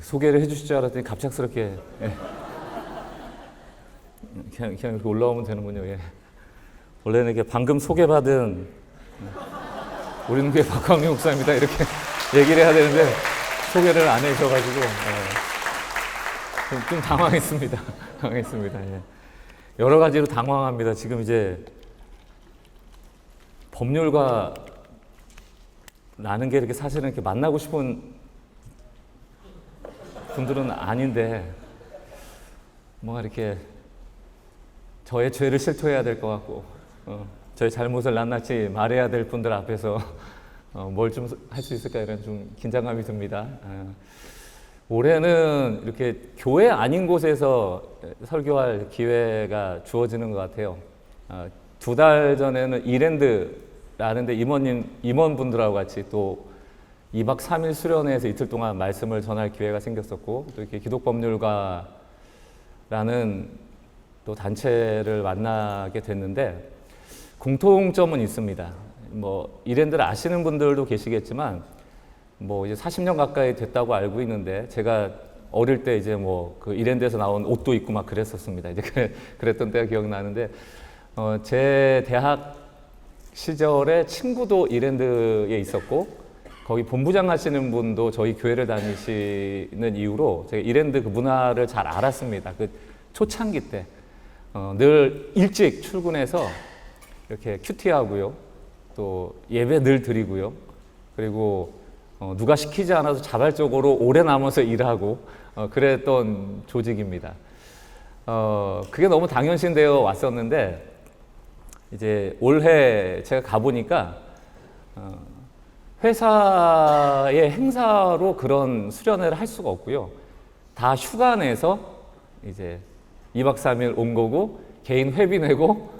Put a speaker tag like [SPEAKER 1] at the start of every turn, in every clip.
[SPEAKER 1] 소개를 해주실 줄 알았더니 갑작스럽게 그냥 이렇게 올라오면 되는군요. 원래는 이렇게 방금 소개받은 우리는 교회 박광민 목사입니다 이렇게 얘기를 해야 되는데 소개를 안 해주셔가지고 좀 당황했습니다. 당황했습니다. 여러 가지로 당황합니다. 지금 이제 법률가 라는 게 이렇게 사실은 이렇게 만나고 싶은 분들은 아닌데 뭔가 이렇게 저의 죄를 실토해야 될 것 같고 저의 잘못을 낱낱이 말해야 될 분들 앞에서 뭘 좀 할 수 있을까 이런 좀 긴장감이 듭니다. 올해는 이렇게 교회 아닌 곳에서 설교할 기회가 주어지는 것 같아요. 2달 전에는 이랜드라는 데 임원분들하고 같이 또 2박 3일 수련회에서 이틀 동안 말씀을 전할 기회가 생겼었고 또 이렇게 기독법률가라는 또 단체를 만나게 됐는데 공통점은 있습니다. 뭐 이랜드를 아시는 분들도 계시겠지만 뭐 이제 40년 가까이 됐다고 알고 있는데 제가 어릴 때 이제 뭐 그 이랜드에서 나온 옷도 입고 막 그랬었습니다. 이제 그랬던 때가 기억나는데 제 대학 시절에 친구도 이랜드에 있었고 거기 본부장 하시는 분도 저희 교회를 다니시는 이유로 제가 이랜드 그 문화를 잘 알았습니다. 그 초창기 때 늘 일찍 출근해서 이렇게 큐티하고요. 또 예배 늘 드리고요. 그리고 누가 시키지 않아도 자발적으로 오래 남아서 일하고 그랬던 조직입니다. 그게 너무 당연시되어 왔었는데 이제 올해 제가 가보니까 회사의 행사로 그런 수련회를 할 수가 없고요. 다 휴가 내서 이제 2박 3일 온 거고 개인 회비 내고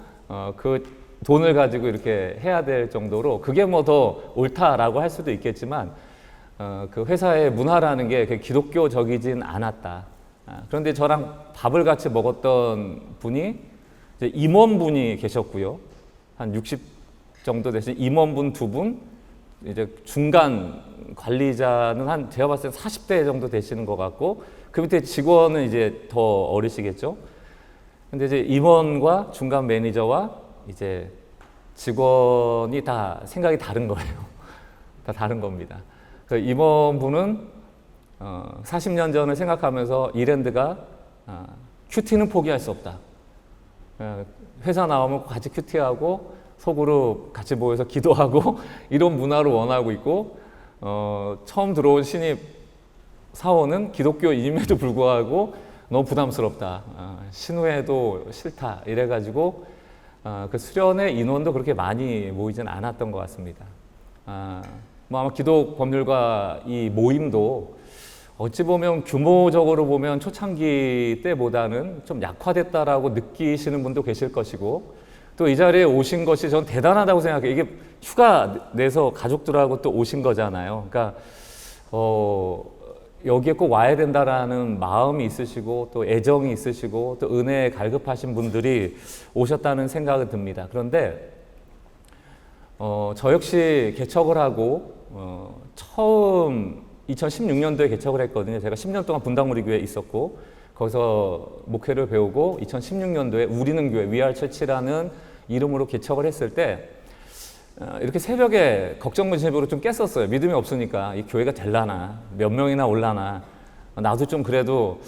[SPEAKER 1] 그 돈을 가지고 이렇게 해야 될 정도로 그게 뭐 더 옳다라고 할 수도 있겠지만 그 회사의 문화라는 게 기독교적이진 않았다. 그런데 저랑 밥을 같이 먹었던 분이 이제 임원분이 계셨고요. 한 60 정도 되신 임원분 2분, 이제 중간 관리자는 한 제가 봤을 때 40대 정도 되시는 것 같고 그 밑에 직원은 이제 더 어리시겠죠. 근데 이제 임원과 중간 매니저와 이제 직원이 다 생각이 다른 거예요. 다 다른 겁니다. 그 임원분은 40년 전을 생각하면서 이랜드가 큐티는 포기할 수 없다. 회사 나오면 같이 큐티하고 속으로 같이 모여서 기도하고 이런 문화를 원하고 있고 처음 들어온 신입 사원은 기독교인임에도 불구하고 너무 부담스럽다. 신우회도 싫다. 이래가지고 그 수련회 인원도 그렇게 많이 모이진 않았던 것 같습니다. 뭐 아마 기독법률가 이 모임도 어찌 보면 규모적으로 보면 초창기 때보다는 좀 약화됐다라고 느끼시는 분도 계실 것이고 또 이 자리에 오신 것이 전 대단하다고 생각해요. 이게 휴가 내서 가족들하고 또 오신 거잖아요. 그러니까 여기에 꼭 와야 된다라는 마음이 있으시고 또 애정이 있으시고 또 은혜에 갈급하신 분들이 오셨다는 생각이 듭니다. 그런데 저 역시 개척을 하고 처음 2016년도에 개척을 했거든요. 제가 10년 동안 분당우리교회에 있었고 거기서 목회를 배우고 2016년도에 우리는 교회 위알처치라는 이름으로 개척을 했을 때 이렇게 새벽에 걱정문심으로 좀 깼었어요. 믿음이 없으니까 이 교회가 될라나 몇 명이나 올라나 나도 좀 그래도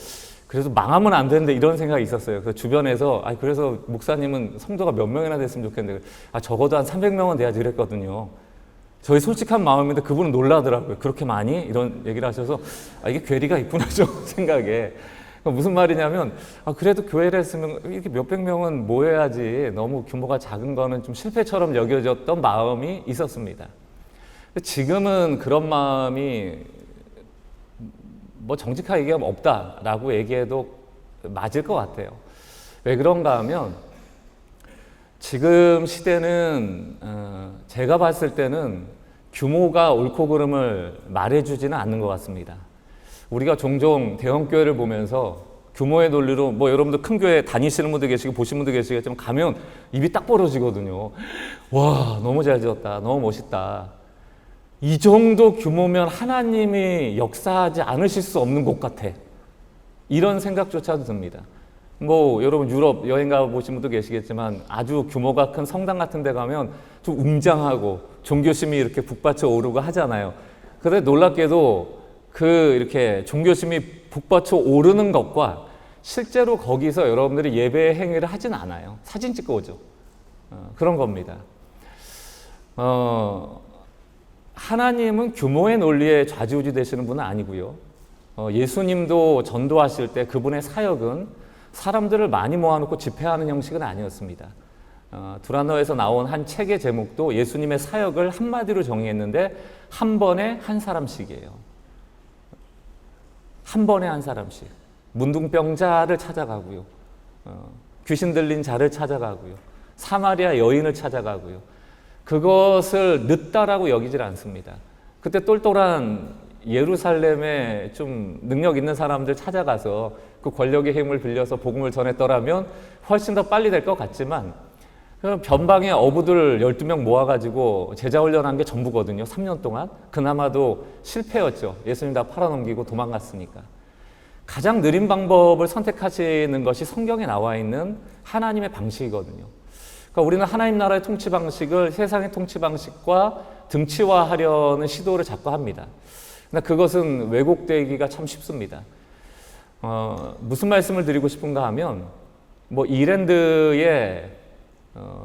[SPEAKER 1] 망하면 안 되는데 이런 생각이 있었어요. 그래서 주변에서 그래서 목사님은 성도가 몇 명이나 됐으면 좋겠는데 적어도 한 300명은 돼야지 그랬거든요. 저희 솔직한 마음인데 그분은 놀라더라고요. 그렇게 많이? 이런 얘기를 하셔서 이게 괴리가 있구나 좀 생각에. 무슨 말이냐면 그래도 교회를 했으면 이렇게 몇백 명은 모여야지 너무 규모가 작은 거는 좀 실패처럼 여겨졌던 마음이 있었습니다. 지금은 그런 마음이 뭐 정직하게 얘기하면 없다라고 얘기해도 맞을 것 같아요. 왜 그런가 하면 지금 시대는 제가 봤을 때는 규모가 옳고 그름을 말해주지는 않는 것 같습니다. 우리가 종종 대형교회를 보면서 규모의 논리로 뭐 여러분들 큰 교회 다니시는 분들 계시고 보시는 분들 계시겠지만 가면 입이 딱 벌어지거든요. 와, 너무 잘 지었다. 너무 멋있다. 이 정도 규모면 하나님이 역사하지 않으실 수 없는 곳 같아. 이런 생각조차도 듭니다. 뭐 여러분 유럽 여행 가보신 분도 계시겠지만 아주 규모가 큰 성당 같은 데 가면 좀 웅장하고 종교심이 이렇게 북받쳐 오르고 하잖아요. 그런데 놀랍게도 그 이렇게 종교심이 북받쳐 오르는 것과 실제로 거기서 여러분들이 예배 행위를 하진 않아요. 사진 찍고 오죠. 그런 겁니다. 하나님은 규모의 논리에 좌지우지 되시는 분은 아니고요. 예수님도 전도하실 때 그분의 사역은 사람들을 많이 모아놓고 집회하는 형식은 아니었습니다. 두라노에서 나온 한 책의 제목도 예수님의 사역을 한마디로 정의했는데 한 번에 한 사람씩이에요. 한 번에 한 사람씩. 문둥병자를 찾아가고요. 귀신 들린 자를 찾아가고요. 사마리아 여인을 찾아가고요. 그것을 늦다라고 여기질 않습니다. 그때 똘똘한 예루살렘에 좀 능력 있는 사람들 찾아가서 그 권력의 힘을 빌려서 복음을 전했더라면 훨씬 더 빨리 될 것 같지만 변방에 어부들 12명 모아가지고 제자 훈련한 게 전부거든요. 3년 동안. 그나마도 실패였죠. 예수님 다 팔아넘기고 도망갔으니까. 가장 느린 방법을 선택하시는 것이 성경에 나와 있는 하나님의 방식이거든요. 그러니까 우리는 하나님 나라의 통치 방식을 세상의 통치 방식과 등치화하려는 시도를 자꾸 합니다. 근데 그것은 왜곡되기가 참 쉽습니다. 무슨 말씀을 드리고 싶은가 하면 뭐 이랜드에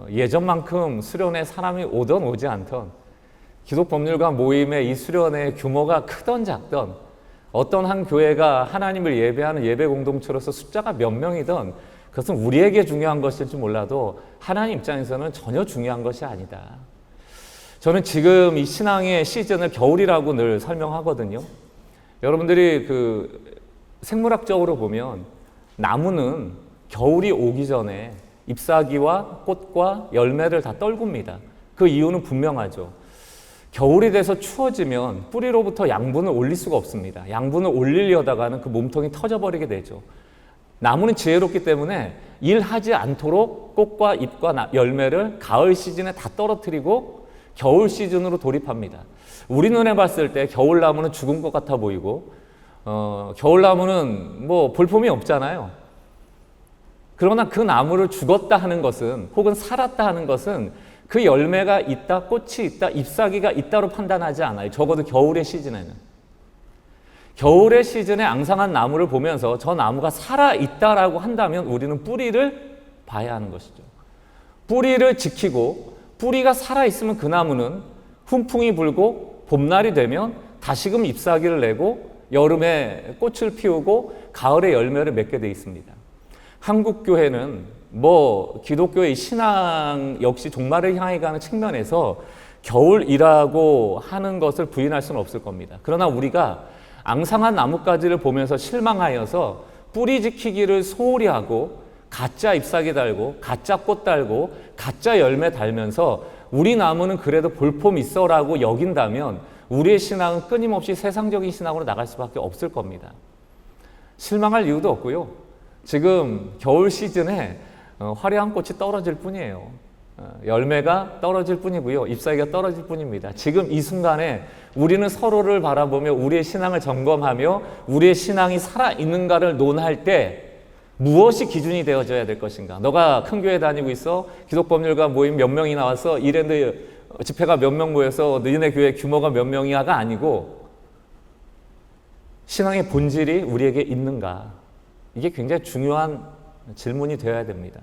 [SPEAKER 1] 예전만큼 수련회 사람이 오던 오지 않던 기독법률가 모임의 이 수련회 규모가 크던 작던 어떤 한 교회가 하나님을 예배하는 예배 공동체로서 숫자가 몇 명이든 그것은 우리에게 중요한 것일지 몰라도 하나님 입장에서는 전혀 중요한 것이 아니다. 저는 지금 이 신앙의 시즌을 겨울이라고 늘 설명하거든요. 여러분들이 그 생물학적으로 보면 나무는 겨울이 오기 전에 잎사귀와 꽃과 열매를 다 떨굽니다. 그 이유는 분명하죠. 겨울이 돼서 추워지면 뿌리로부터 양분을 올릴 수가 없습니다. 양분을 올리려다가는 그 몸통이 터져버리게 되죠. 나무는 지혜롭기 때문에 일하지 않도록 꽃과 잎과 열매를 가을 시즌에 다 떨어뜨리고 겨울 시즌으로 돌입합니다. 우리 눈에 봤을 때 겨울나무는 죽은 것 같아 보이고 겨울나무는 뭐 볼품이 없잖아요. 그러나 그 나무를 죽었다 하는 것은 혹은 살았다 하는 것은 그 열매가 있다, 꽃이 있다, 잎사귀가 있다로 판단하지 않아요. 적어도 겨울의 시즌에는. 겨울의 시즌에 앙상한 나무를 보면서 저 나무가 살아있다라고 한다면 우리는 뿌리를 봐야 하는 것이죠. 뿌리를 지키고 뿌리가 살아있으면 그 나무는 훈풍이 불고 봄날이 되면 다시금 잎사귀를 내고 여름에 꽃을 피우고 가을에 열매를 맺게 돼 있습니다. 한국 교회는 뭐 기독교의 신앙 역시 종말을 향해 가는 측면에서 겨울이라고 하는 것을 부인할 수는 없을 겁니다. 그러나 우리가 앙상한 나뭇가지를 보면서 실망하여서 뿌리 지키기를 소홀히 하고 가짜 잎사귀 달고 가짜 꽃 달고 가짜 열매 달면서 우리 나무는 그래도 볼품 있어라고 여긴다면 우리의 신앙은 끊임없이 세상적인 신앙으로 나갈 수밖에 없을 겁니다. 실망할 이유도 없고요. 지금 겨울 시즌에 화려한 꽃이 떨어질 뿐이에요. 열매가 떨어질 뿐이고요. 잎사귀가 떨어질 뿐입니다. 지금 이 순간에 우리는 서로를 바라보며 우리의 신앙을 점검하며 우리의 신앙이 살아있는가를 논할 때 무엇이 기준이 되어져야 될 것인가? 너가 큰 교회 다니고 있어? 기독법률가 모임 몇 명이 나와서 이랜드 집회가 몇 명 모여서 너희네 교회 규모가 몇 명이야가 아니고 신앙의 본질이 우리에게 있는가? 이게 굉장히 중요한 질문이 되어야 됩니다.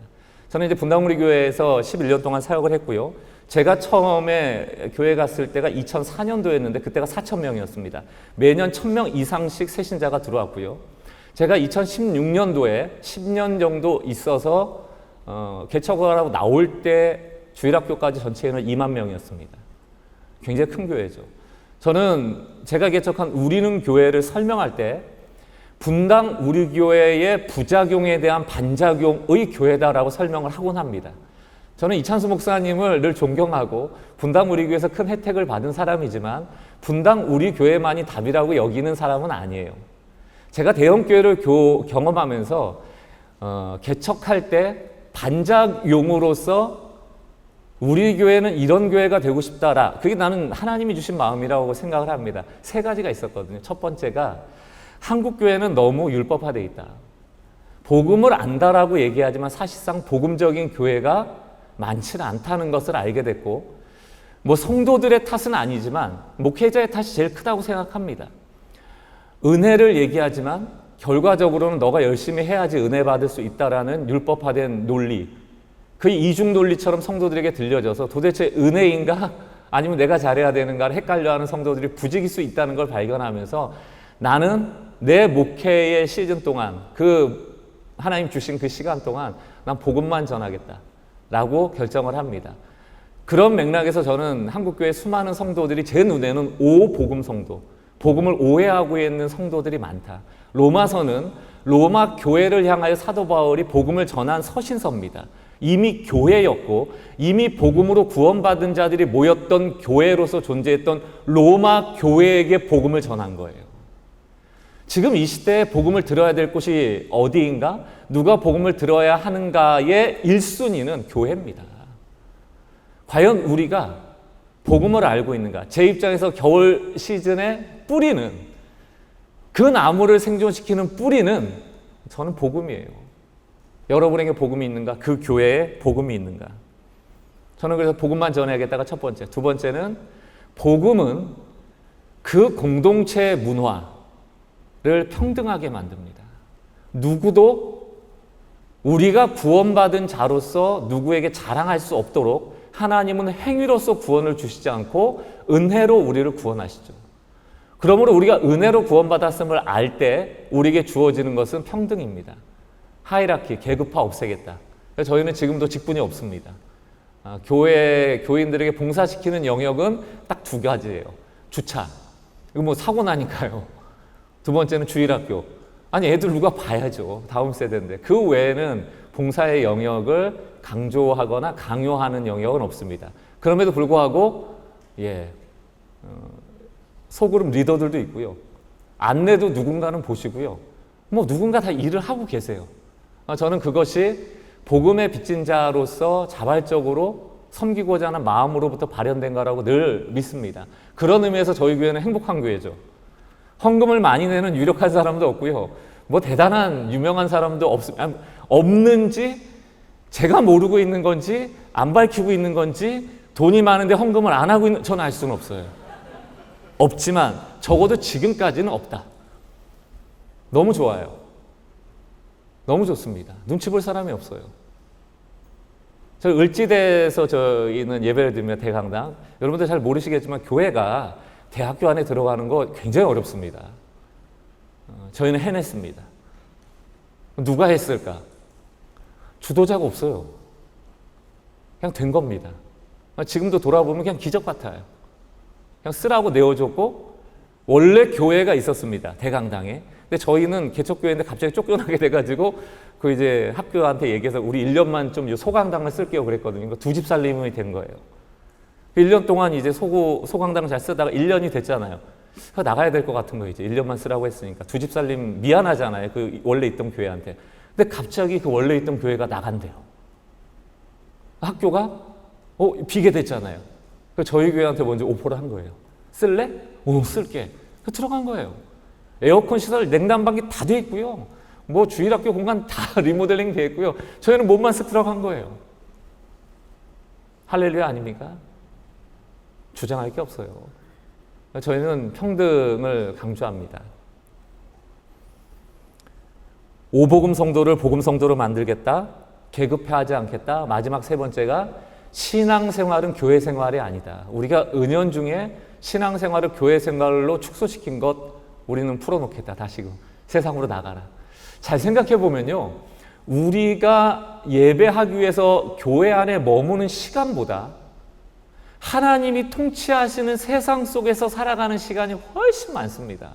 [SPEAKER 1] 저는 이제 분당우리 교회에서 11년 동안 사역을 했고요. 제가 처음에 교회 갔을 때가 2004년도였는데 그때가 4,000명이었습니다. 매년 1,000명 이상씩 새신자가 들어왔고요. 제가 2016년도에 10년 정도 있어서 개척을 하고 나올 때 주일학교까지 전체에는 2만 명이었습니다. 굉장히 큰 교회죠. 저는 제가 개척한 우리는 교회를 설명할 때 분당 우리 교회의 부작용에 대한 반작용의 교회다라고 설명을 하곤 합니다. 저는 이찬수 목사님을 늘 존경하고 분당 우리 교회에서 큰 혜택을 받은 사람이지만 분당 우리 교회만이 답이라고 여기는 사람은 아니에요. 제가 대형교회를 경험하면서 개척할 때 반작용으로서 우리 교회는 이런 교회가 되고 싶다라. 그게 나는 하나님이 주신 마음이라고 생각을 합니다. 세 가지가 있었거든요. 첫 번째가 한국 교회는 너무 율법화되어 있다. 복음을 안다라고 얘기하지만 사실상 복음적인 교회가 많지는 않다는 것을 알게 됐고, 뭐 성도들의 탓은 아니지만 목회자의 탓이 제일 크다고 생각합니다. 은혜를 얘기하지만 결과적으로는 너가 열심히 해야지 은혜 받을 수 있다라는 율법화된 논리, 그 이중 논리처럼 성도들에게 들려져서 도대체 은혜인가 아니면 내가 잘해야 되는가를 헷갈려하는 성도들이 부지길 수 있다는 걸 발견하면서 나는 내 목회의 시즌 동안, 그 하나님 주신 그 시간 동안 난 복음만 전하겠다라고 결정을 합니다. 그런 맥락에서 저는 한국교회 수많은 성도들이 제 눈에는 오복음 성도, 복음을 오해하고 있는 성도들이 많다. 로마서는 로마 교회를 향하여 사도 바울이 복음을 전한 서신서입니다. 이미 교회였고 이미 복음으로 구원받은 자들이 모였던 교회로서 존재했던 로마 교회에게 복음을 전한 거예요. 지금 이 시대에 복음을 들어야 될 곳이 어디인가? 누가 복음을 들어야 하는가의 1순위는 교회입니다. 과연 우리가 복음을 알고 있는가? 제 입장에서 겨울 시즌에 뿌리는, 그 나무를 생존시키는 뿌리는 저는 복음이에요. 여러분에게 복음이 있는가? 그 교회에 복음이 있는가? 저는 그래서 복음만 전해야겠다가 첫 번째. 두 번째는 복음은 그 공동체의 문화를 평등하게 만듭니다. 누구도 우리가 구원받은 자로서 누구에게 자랑할 수 없도록 하나님은 행위로서 구원을 주시지 않고 은혜로 우리를 구원하시죠. 그러므로 우리가 은혜로 구원받았음을 알 때 우리에게 주어지는 것은 평등입니다. 하이라키, 계급화 없애겠다. 저희는 지금도 직분이 없습니다. 교인들에게 봉사시키는 영역은 딱 두 가지예요. 주차, 이거 뭐 사고 나니까요. 두 번째는 주일학교. 아니 애들 누가 봐야죠. 다음 세대인데. 그 외에는 봉사의 영역을 강조하거나 강요하는 영역은 없습니다. 그럼에도 불구하고 소그룹 리더들도 있고요. 안내도 누군가는 보시고요. 뭐 누군가 다 일을 하고 계세요. 저는 그것이 복음의 빚진 자로서 자발적으로 섬기고자 하는 마음으로부터 발현된 거라고 늘 믿습니다. 그런 의미에서 저희 교회는 행복한 교회죠. 헌금을 많이 내는 유력한 사람도 없고요. 뭐 대단한 유명한 사람도 없는지, 제가 모르고 있는 건지 안 밝히고 있는 건지, 돈이 많은데 헌금을 안 하고 있는, 저는 알 수는 없어요. 없지만 적어도 지금까지는 없다. 너무 좋아요. 너무 좋습니다. 눈치 볼 사람이 없어요. 저 을지대에서 저희는 예배를 드리며 대강당, 여러분들 잘 모르시겠지만 교회가 대학교 안에 들어가는 거 굉장히 어렵습니다. 저희는 해냈습니다. 누가 했을까? 주도자가 없어요. 그냥 된 겁니다. 지금도 돌아보면 그냥 기적 같아요. 그냥 쓰라고 내어줬고, 원래 교회가 있었습니다. 대강당에. 근데 저희는 개척교회인데 갑자기 쫓겨나게 돼가지고 그 이제 학교한테 얘기해서 우리 1년만 좀 소강당을 쓸게요 그랬거든요. 두 집 살림이 된 거예요. 1년 동안 이제 소강당 잘 쓰다가 1년이 됐잖아요. 나가야 될 것 같은 거 이제 1년만 쓰라고 했으니까 두 집 살림 미안하잖아요. 그 원래 있던 교회한테. 근데 갑자기 그 원래 있던 교회가 나간대요. 학교가 비게 됐잖아요. 그래서 저희 교회한테 먼저 오퍼를 한 거예요. 쓸래? 쓸게. 들어간 거예요. 에어컨 시설, 냉난방기 다 돼 있고요. 뭐 주일학교 공간 다 리모델링 돼 있고요. 저희는 몸만 쓱 들어간 거예요. 할렐루야 아닙니까? 주장할 게 없어요. 저희는 평등을 강조합니다. 오복음 성도를 복음 성도로 만들겠다. 계급화하지 않겠다. 마지막 세 번째가 신앙생활은 교회 생활이 아니다. 우리가 은연중에 신앙생활을 교회 생활로 축소시킨 것 우리는 풀어놓겠다. 다시금 세상으로 나가라. 잘 생각해 보면요, 우리가 예배하기 위해서 교회 안에 머무는 시간보다 하나님이 통치하시는 세상 속에서 살아가는 시간이 훨씬 많습니다.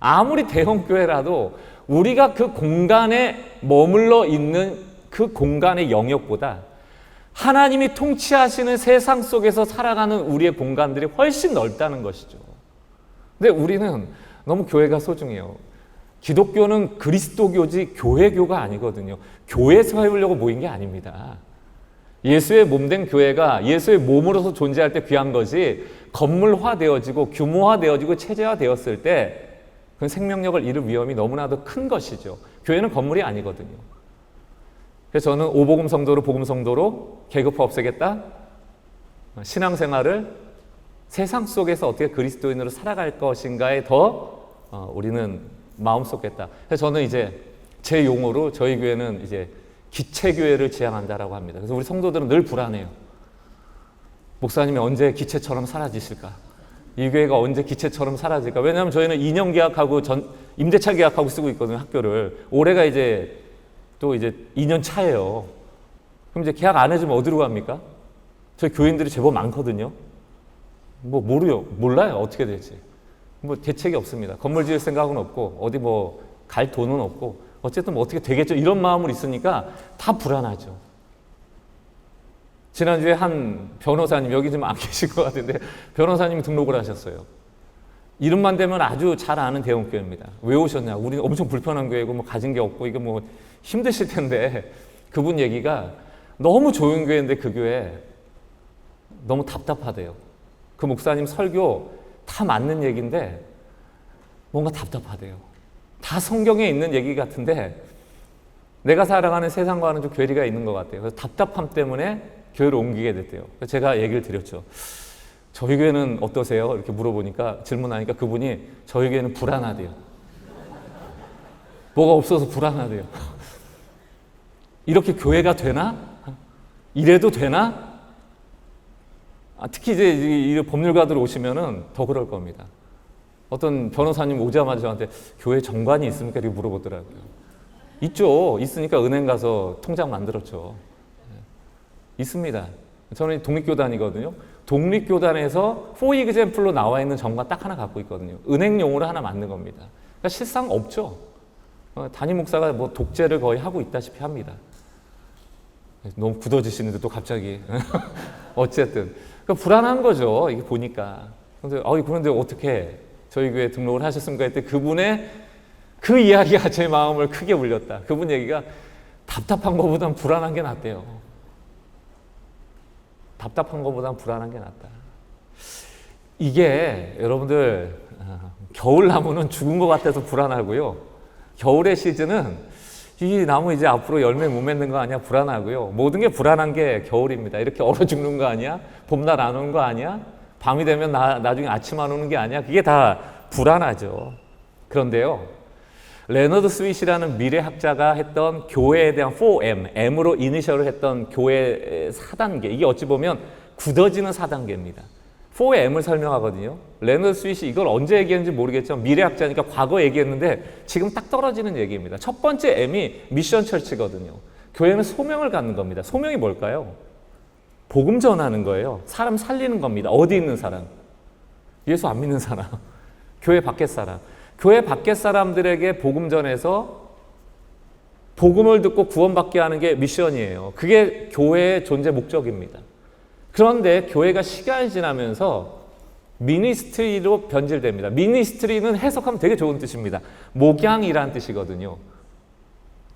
[SPEAKER 1] 아무리 대형 교회라도 우리가 그 공간에 머물러 있는 그 공간의 영역보다 하나님이 통치하시는 세상 속에서 살아가는 우리의 공간들이 훨씬 넓다는 것이죠. 근데 우리는 너무 교회가 소중해요. 기독교는 그리스도교지 교회교가 아니거든요. 교회 세우려고 모인 게 아닙니다. 예수의 몸된 교회가 예수의 몸으로서 존재할 때 귀한 것이 건물화되어지고 규모화되어지고 체제화되었을 때 그 생명력을 잃을 위험이 너무나도 큰 것이죠. 교회는 건물이 아니거든요. 그래서 저는 오복음 성도로 복음 성도로 계급화 없애겠다. 신앙생활을 세상 속에서 어떻게 그리스도인으로 살아갈 것인가에 더 우리는 마음 쏟겠다. 그래서 저는 이제 제 용어로 저희 교회는 이제 기체교회를 지향한다라고 합니다. 그래서 우리 성도들은 늘 불안해요. 목사님이 언제 기체처럼 사라지실까? 이 교회가 언제 기체처럼 사라질까? 왜냐하면 저희는 2년 계약하고 임대차 계약하고 쓰고 있거든요, 학교를. 올해가 이제 또 이제 2년 차예요. 그럼 이제 계약 안 해주면 어디로 갑니까? 저희 교인들이 제법 많거든요. 뭐 몰라요, 어떻게 될지. 뭐 대책이 없습니다. 건물 지을 생각은 없고 어디 뭐 갈 돈은 없고 어쨌든 뭐 어떻게 되겠죠, 이런 마음으로 있으니까 다 불안하죠. 지난주에 한 변호사님, 여기 좀 안 계신 것 같은데 변호사님이 등록을 하셨어요. 이름만 되면 아주 잘 아는 대형교회입니다. 왜 오셨냐? 우리는 엄청 불편한 교회고 뭐 가진 게 없고 이거 뭐 힘드실 텐데, 그분 얘기가 너무 좋은 교회인데 그 교회 너무 답답하대요. 그 목사님 설교 다 맞는 얘기인데 뭔가 답답하대요. 다 성경에 있는 얘기 같은데 내가 살아가는 세상과는 좀 괴리가 있는 것 같아요. 그래서 답답함 때문에 교회를 옮기게 됐대요. 그래서 제가 얘기를 드렸죠. 저희 교회는 어떠세요? 이렇게 물어보니까, 질문하니까 그분이 저희 교회는 불안하대요. 뭐가 없어서 불안하대요. 이렇게 교회가 되나? 이래도 되나? 특히 이제 이 법률가들 오시면은 더 그럴 겁니다. 어떤 변호사님 오자마자 저한테 교회 정관이 있습니까? 이렇게 물어보더라고요. 있죠. 있으니까 은행 가서 통장 만들었죠. 있습니다. 저는 독립교단이거든요. 독립교단에서 for example로 나와 있는 정관 딱 하나 갖고 있거든요. 은행용으로 하나 만든 겁니다. 그러니까 실상 없죠. 담임 목사가 뭐 독재를 거의 하고 있다시피 합니다. 너무 굳어지시는데 또 갑자기. 어쨌든. 그러니까 불안한 거죠. 이게 보니까. 그런데 어떻게 저희 교회에 등록을 하셨습니까? 했더니 그분의 그 이야기가 제 마음을 크게 울렸다. 그분 얘기가 답답한 것보단 불안한 게 낫대요. 답답한 것보단 불안한 게 낫다. 이게 여러분들, 겨울나무는 죽은 것 같아서 불안하고요. 겨울의 시즌은 이 나무 이제 앞으로 열매 못 맺는 거 아니야? 불안하고요. 모든 게 불안한 게 겨울입니다. 이렇게 얼어 죽는 거 아니야? 봄날 안 오는 거 아니야? 밤이 되면 나중에 아침 안 오는 게 아니야? 그게 다 불안하죠. 그런데요, 레너드 스윗이라는 미래학자가 했던 교회에 대한 4M, M으로 이니셜을 했던 교회 4단계, 이게 어찌 보면 굳어지는 4단계입니다. 4M을 설명하거든요. 레너드 스윗이 이걸 언제 얘기했는지 모르겠지만 미래학자니까 과거 얘기했는데 지금 딱 떨어지는 얘기입니다. 첫 번째 M이 미션 철치거든요. 교회는 소명을 갖는 겁니다. 소명이 뭘까요? 복음 전하는 거예요. 사람 살리는 겁니다. 어디 있는 사람? 예수 안 믿는 사람. 교회 밖의 사람. 교회 밖의 사람들에게 복음 전해서 복음을 듣고 구원받게 하는 게 미션이에요. 그게 교회의 존재 목적입니다. 그런데 교회가 시간이 지나면서 미니스트리로 변질됩니다. 미니스트리는 해석하면 되게 좋은 뜻입니다. 목양이라는 뜻이거든요.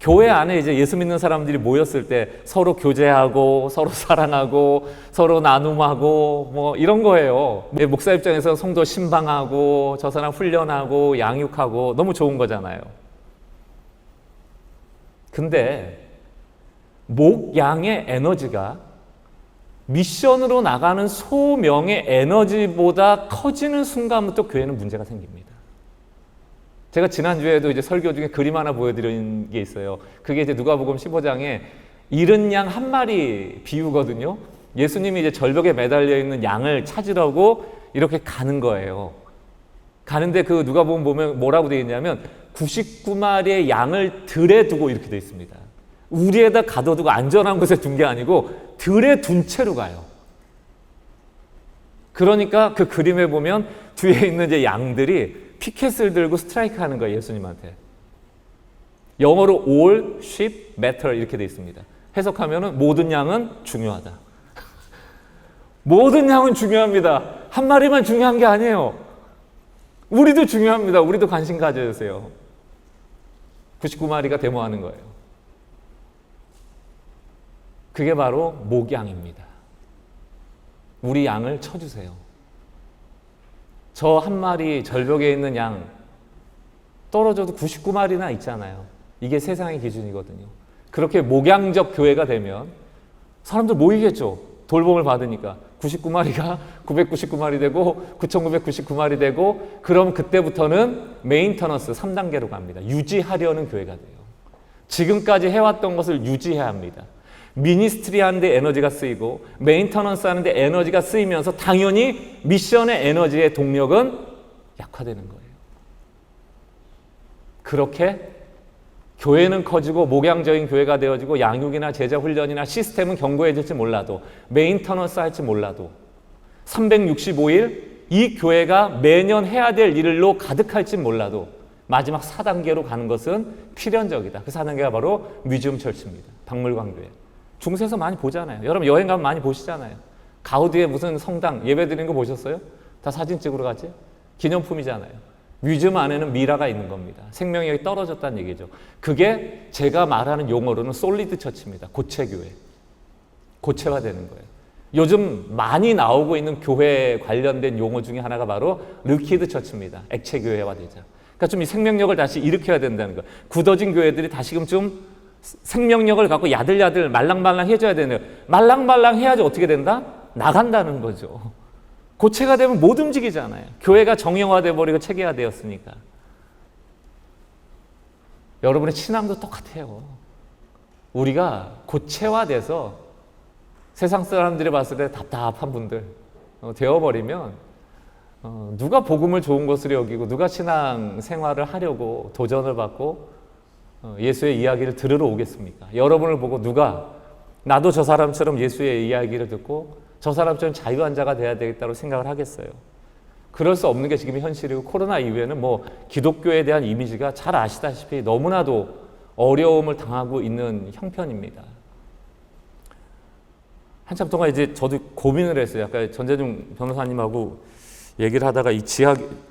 [SPEAKER 1] 교회 안에 이제 예수 믿는 사람들이 모였을 때 서로 교제하고 서로 사랑하고 서로 나눔하고 뭐 이런 거예요. 목사 입장에서 성도 신방하고 저 사람 훈련하고 양육하고 너무 좋은 거잖아요. 근데 목양의 에너지가 미션으로 나가는 소명의 에너지보다 커지는 순간부터 교회는 문제가 생깁니다. 제가 지난주에도 이제 설교 중에 그림 하나 보여드린 게 있어요. 그게 이제 누가복음 15장에 잃은 양 한 마리 비유거든요. 예수님이 이제 절벽에 매달려 있는 양을 찾으려고 이렇게 가는 거예요. 가는데 그 누가복음 보면 뭐라고 되어 있냐면 99마리의 양을 들에 두고 이렇게 되어 있습니다. 우리에다 가둬두고 안전한 곳에 둔 게 아니고 들에 둔 채로 가요. 그러니까 그 그림에 보면 뒤에 있는 이제 양들이 피켓을 들고 스트라이크 하는 거예요, 예수님한테. 영어로 all sheep matter 이렇게 되어 있습니다. 해석하면은 모든 양은 중요하다. 모든 양은 중요합니다. 한 마리만 중요한 게 아니에요. 우리도 중요합니다. 우리도 관심 가져주세요. 99마리가 데모하는 거예요. 그게 바로 목양입니다. 우리 양을 쳐주세요. 저 한 마리 절벽에 있는 양 떨어져도 99마리나 있잖아요. 이게 세상의 기준이거든요. 그렇게 목양적 교회가 되면 사람들 모이겠죠. 돌봄을 받으니까 99마리가 999마리 되고 9999마리 되고, 그럼 그때부터는 메인터넌스 3단계로 갑니다. 유지하려는 교회가 돼요. 지금까지 해왔던 것을 유지해야 합니다. 미니스트리 하는데 에너지가 쓰이고 메인터넌스 하는데 에너지가 쓰이면서 당연히 미션의 에너지의 동력은 약화되는 거예요. 그렇게 교회는 커지고 목양적인 교회가 되어지고 양육이나 제자 훈련이나 시스템은 견고해질지 몰라도, 메인터넌스 할지 몰라도 365일 이 교회가 매년 해야 될 일로 가득할지 몰라도 마지막 4단계로 가는 것은 필연적이다. 그 4단계가 바로 뮤지엄 철치입니다. 박물관 교회. 중세에서 많이 보잖아요. 여러분 여행 가면 많이 보시잖아요. 가우디의 무슨 성당 예배 드리는 거 보셨어요? 다 사진 찍으러 가지? 기념품이잖아요. 뮤지엄 안에는 미라가 있는 겁니다. 생명력이 떨어졌다는 얘기죠. 그게 제가 말하는 용어로는 솔리드 처치입니다. 고체교회. 고체화되는 거예요. 요즘 많이 나오고 있는 교회 관련된 용어 중에 하나가 바로 리퀴드 처치입니다. 액체교회화되자. 그러니까 좀 이 생명력을 다시 일으켜야 된다는 거예요. 굳어진 교회들이 다시금 좀 생명력을 갖고 야들야들 말랑말랑 해줘야 되는 거예요. 말랑말랑 해야지 어떻게 된다? 나간다는 거죠. 고체가 되면 못 움직이잖아요. 교회가 정형화돼 버리고 체계화되었으니까. 여러분의 신앙도 똑같아요. 우리가 고체화돼서 세상 사람들이 봤을 때 답답한 분들 되어버리면 누가 복음을 좋은 것으로 여기고 누가 신앙 생활을 하려고 도전을 받고 예수의 이야기를 들으러 오겠습니까? 여러분을 보고 누가 나도 저 사람처럼 예수의 이야기를 듣고 저 사람처럼 자유한 자가 돼야 되겠다고 생각을 하겠어요. 그럴 수 없는 게 지금 현실이고, 코로나 이후에는 뭐 기독교에 대한 이미지가 잘 아시다시피 너무나도 어려움을 당하고 있는 형편입니다. 한참 동안 이제 저도 고민을 했어요. 아까 전재중 변호사님하고 얘기를 하다가 이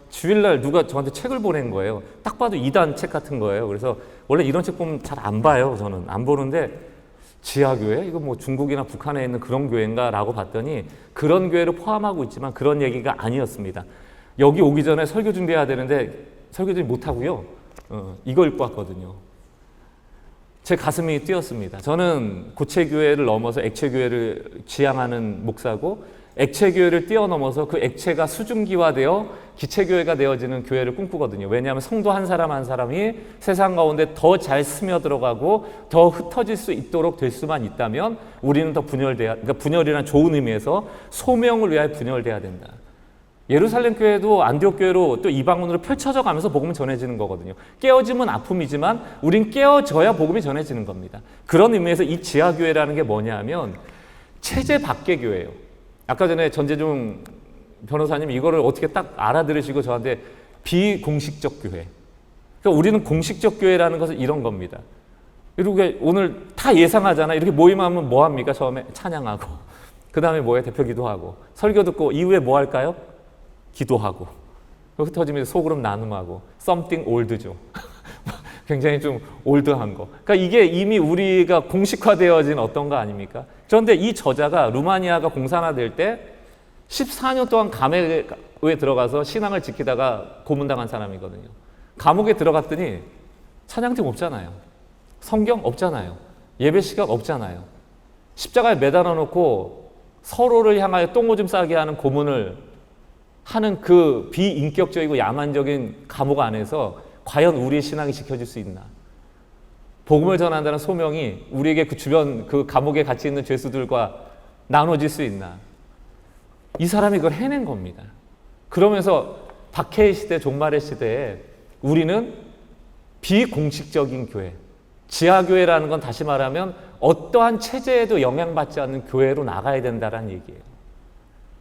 [SPEAKER 1] 주일날 누가 저한테 책을 보낸 거예요. 딱 봐도 2단 책 같은 거예요. 그래서 원래 이런 책 보면 잘 안 봐요. 저는 안 보는데 지하교회? 이거 뭐 중국이나 북한에 있는 그런 교회인가? 라고 봤더니 그런 교회를 포함하고 있지만 그런 얘기가 아니었습니다. 여기 오기 전에 설교 준비해야 되는데 설교 준비 못하고요. 이거 읽고 왔거든요. 제 가슴이 뛰었습니다. 저는 고체교회를 넘어서 액체교회를 지향하는 목사고, 액체교회를 뛰어넘어서 그 액체가 수증기화되어 기체교회가 되어지는 교회를 꿈꾸거든요. 왜냐하면 성도 한 사람 한 사람이 세상 가운데 더 잘 스며들어가고 더 흩어질 수 있도록 될 수만 있다면 우리는 더 분열돼야, 그러니까 분열이란 좋은 의미에서 소명을 위하여 분열돼야 된다. 예루살렘 교회도 안디옥 교회로 또 이방원으로 펼쳐져 가면서 복음이 전해지는 거거든요. 깨어짐은 아픔이지만 우린 깨어져야 복음이 전해지는 겁니다. 그런 의미에서 이 지하교회라는 게 뭐냐 하면 체제 밖의 교회예요. 아까 전에 전재중 변호사님 이거를 어떻게 딱 알아들으시고 저한테 비공식적 교회. 그러니까 우리는 공식적 교회라는 것은 이런 겁니다. 이렇게 오늘 다 예상하잖아. 이렇게 모임하면 뭐 합니까? 처음에 찬양하고, 그 다음에 뭐예요? 대표 기도하고, 설교 듣고 이후에 뭐 할까요? 기도하고, 흩어지면서 소그룹 나눔하고, something old죠. 굉장히 좀 올드한 거. 그러니까 이게 이미 우리가 공식화되어진 어떤 거 아닙니까? 그런데 이 저자가 루마니아가 공산화될 때 14년 동안 감옥에 들어가서 신앙을 지키다가 고문당한 사람이거든요. 감옥에 들어갔더니 찬양팀 없잖아요. 성경 없잖아요. 예배 시간 없잖아요. 십자가에 매달아 놓고 서로를 향하여 똥오줌 싸게 하는 고문을 하는 그 비인격적이고 야만적인 감옥 안에서 과연 우리의 신앙이 지켜질 수 있나? 복음을 전한다는 소명이 우리에게 그 주변 그 감옥에 갇혀 있는 죄수들과 나눠질 수 있나? 이 사람이 그걸 해낸 겁니다. 그러면서 박해의 시대, 종말의 시대에 우리는 비공식적인 교회, 지하교회라는 건 다시 말하면 어떠한 체제에도 영향받지 않는 교회로 나가야 된다는 얘기예요.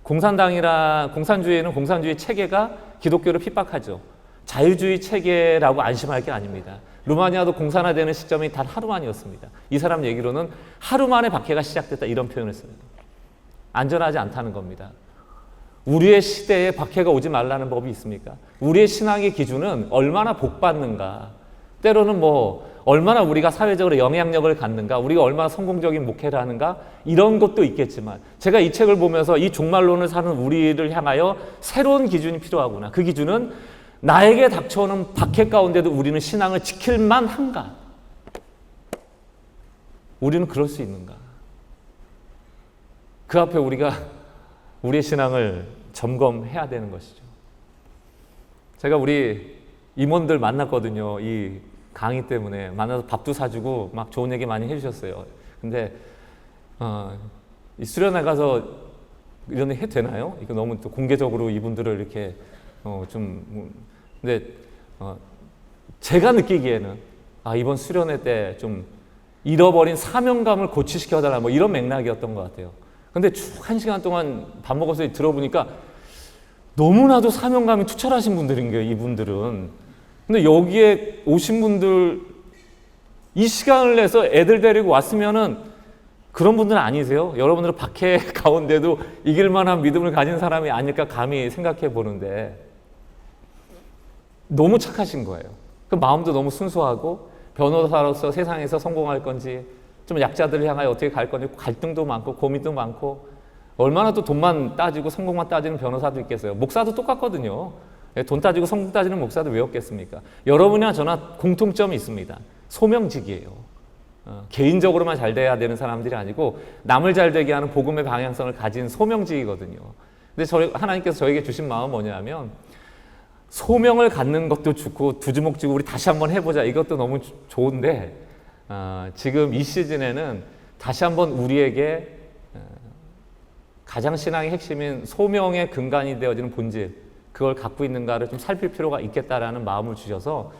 [SPEAKER 1] 공산주의는 공산주의 체계가 기독교를 핍박하죠. 자유주의 체계라고 안심할 게 아닙니다. 루마니아도 공산화되는 시점이 단 하루만이었습니다. 이 사람 얘기로는 하루 만에 박해가 시작됐다 이런 표현을 써요. 안전하지 않다는 겁니다. 우리의 시대에 박해가 오지 말라는 법이 있습니까? 우리의 신앙의 기준은 얼마나 복받는가, 때로는 뭐 얼마나 우리가 사회적으로 영향력을 갖는가, 우리가 얼마나 성공적인 목회를 하는가, 이런 것도 있겠지만 제가 이 책을 보면서 이 종말론을 사는 우리를 향하여 새로운 기준이 필요하구나. 그 기준은 나에게 닥쳐오는 박해 가운데도 우리는 신앙을 지킬 만한가? 우리는 그럴 수 있는가? 그 앞에 우리가 우리의 신앙을 점검해야 되는 것이죠. 제가 우리 임원들 만났거든요. 이 강의 때문에 만나서 밥도 사주고 막 좋은 얘기 많이 해주셨어요. 근데 이 수련회 가서 이런 얘기 해도 되나요? 이거 너무 또 공개적으로 이분들을 이렇게 근데 제가 느끼기에는 이번 수련회 때 좀 잃어버린 사명감을 고취시켜달라 뭐 이런 맥락이었던 것 같아요. 근데 쭉 1시간 동안 밥 먹어서 들어보니까 너무나도 사명감이 투철하신 분들인 거예요, 이분들은. 근데 여기에 오신 분들 이 시간을 내서 애들 데리고 왔으면은 그런 분들은 아니세요? 여러분들은 박해 가운데도 이길 만한 믿음을 가진 사람이 아닐까 감히 생각해 보는데 너무 착하신 거예요. 그 마음도 너무 순수하고 변호사로서 세상에서 성공할 건지 좀 약자들을 향하여 어떻게 갈 건지 갈등도 많고 고민도 많고 얼마나 또 돈만 따지고 성공만 따지는 변호사도 있겠어요. 목사도 똑같거든요. 돈 따지고 성공 따지는 목사도 왜 없겠습니까? 여러분이나 저나 공통점이 있습니다. 소명직이에요. 개인적으로만 잘 돼야 되는 사람들이 아니고 남을 잘 되게 하는 복음의 방향성을 가진 소명직이거든요. 근데 하나님께서 저에게 주신 마음은 뭐냐면 소명을 갖는 것도 좋고 두 주먹 쥐고 우리 다시 한번 해보자 이것도 너무 좋은데 지금 이 시즌에는 다시 한번 우리에게 가장 신앙의 핵심인 소명의 근간이 되어지는 본질 그걸 갖고 있는가를 좀 살필 필요가 있겠다라는 마음을 주셔서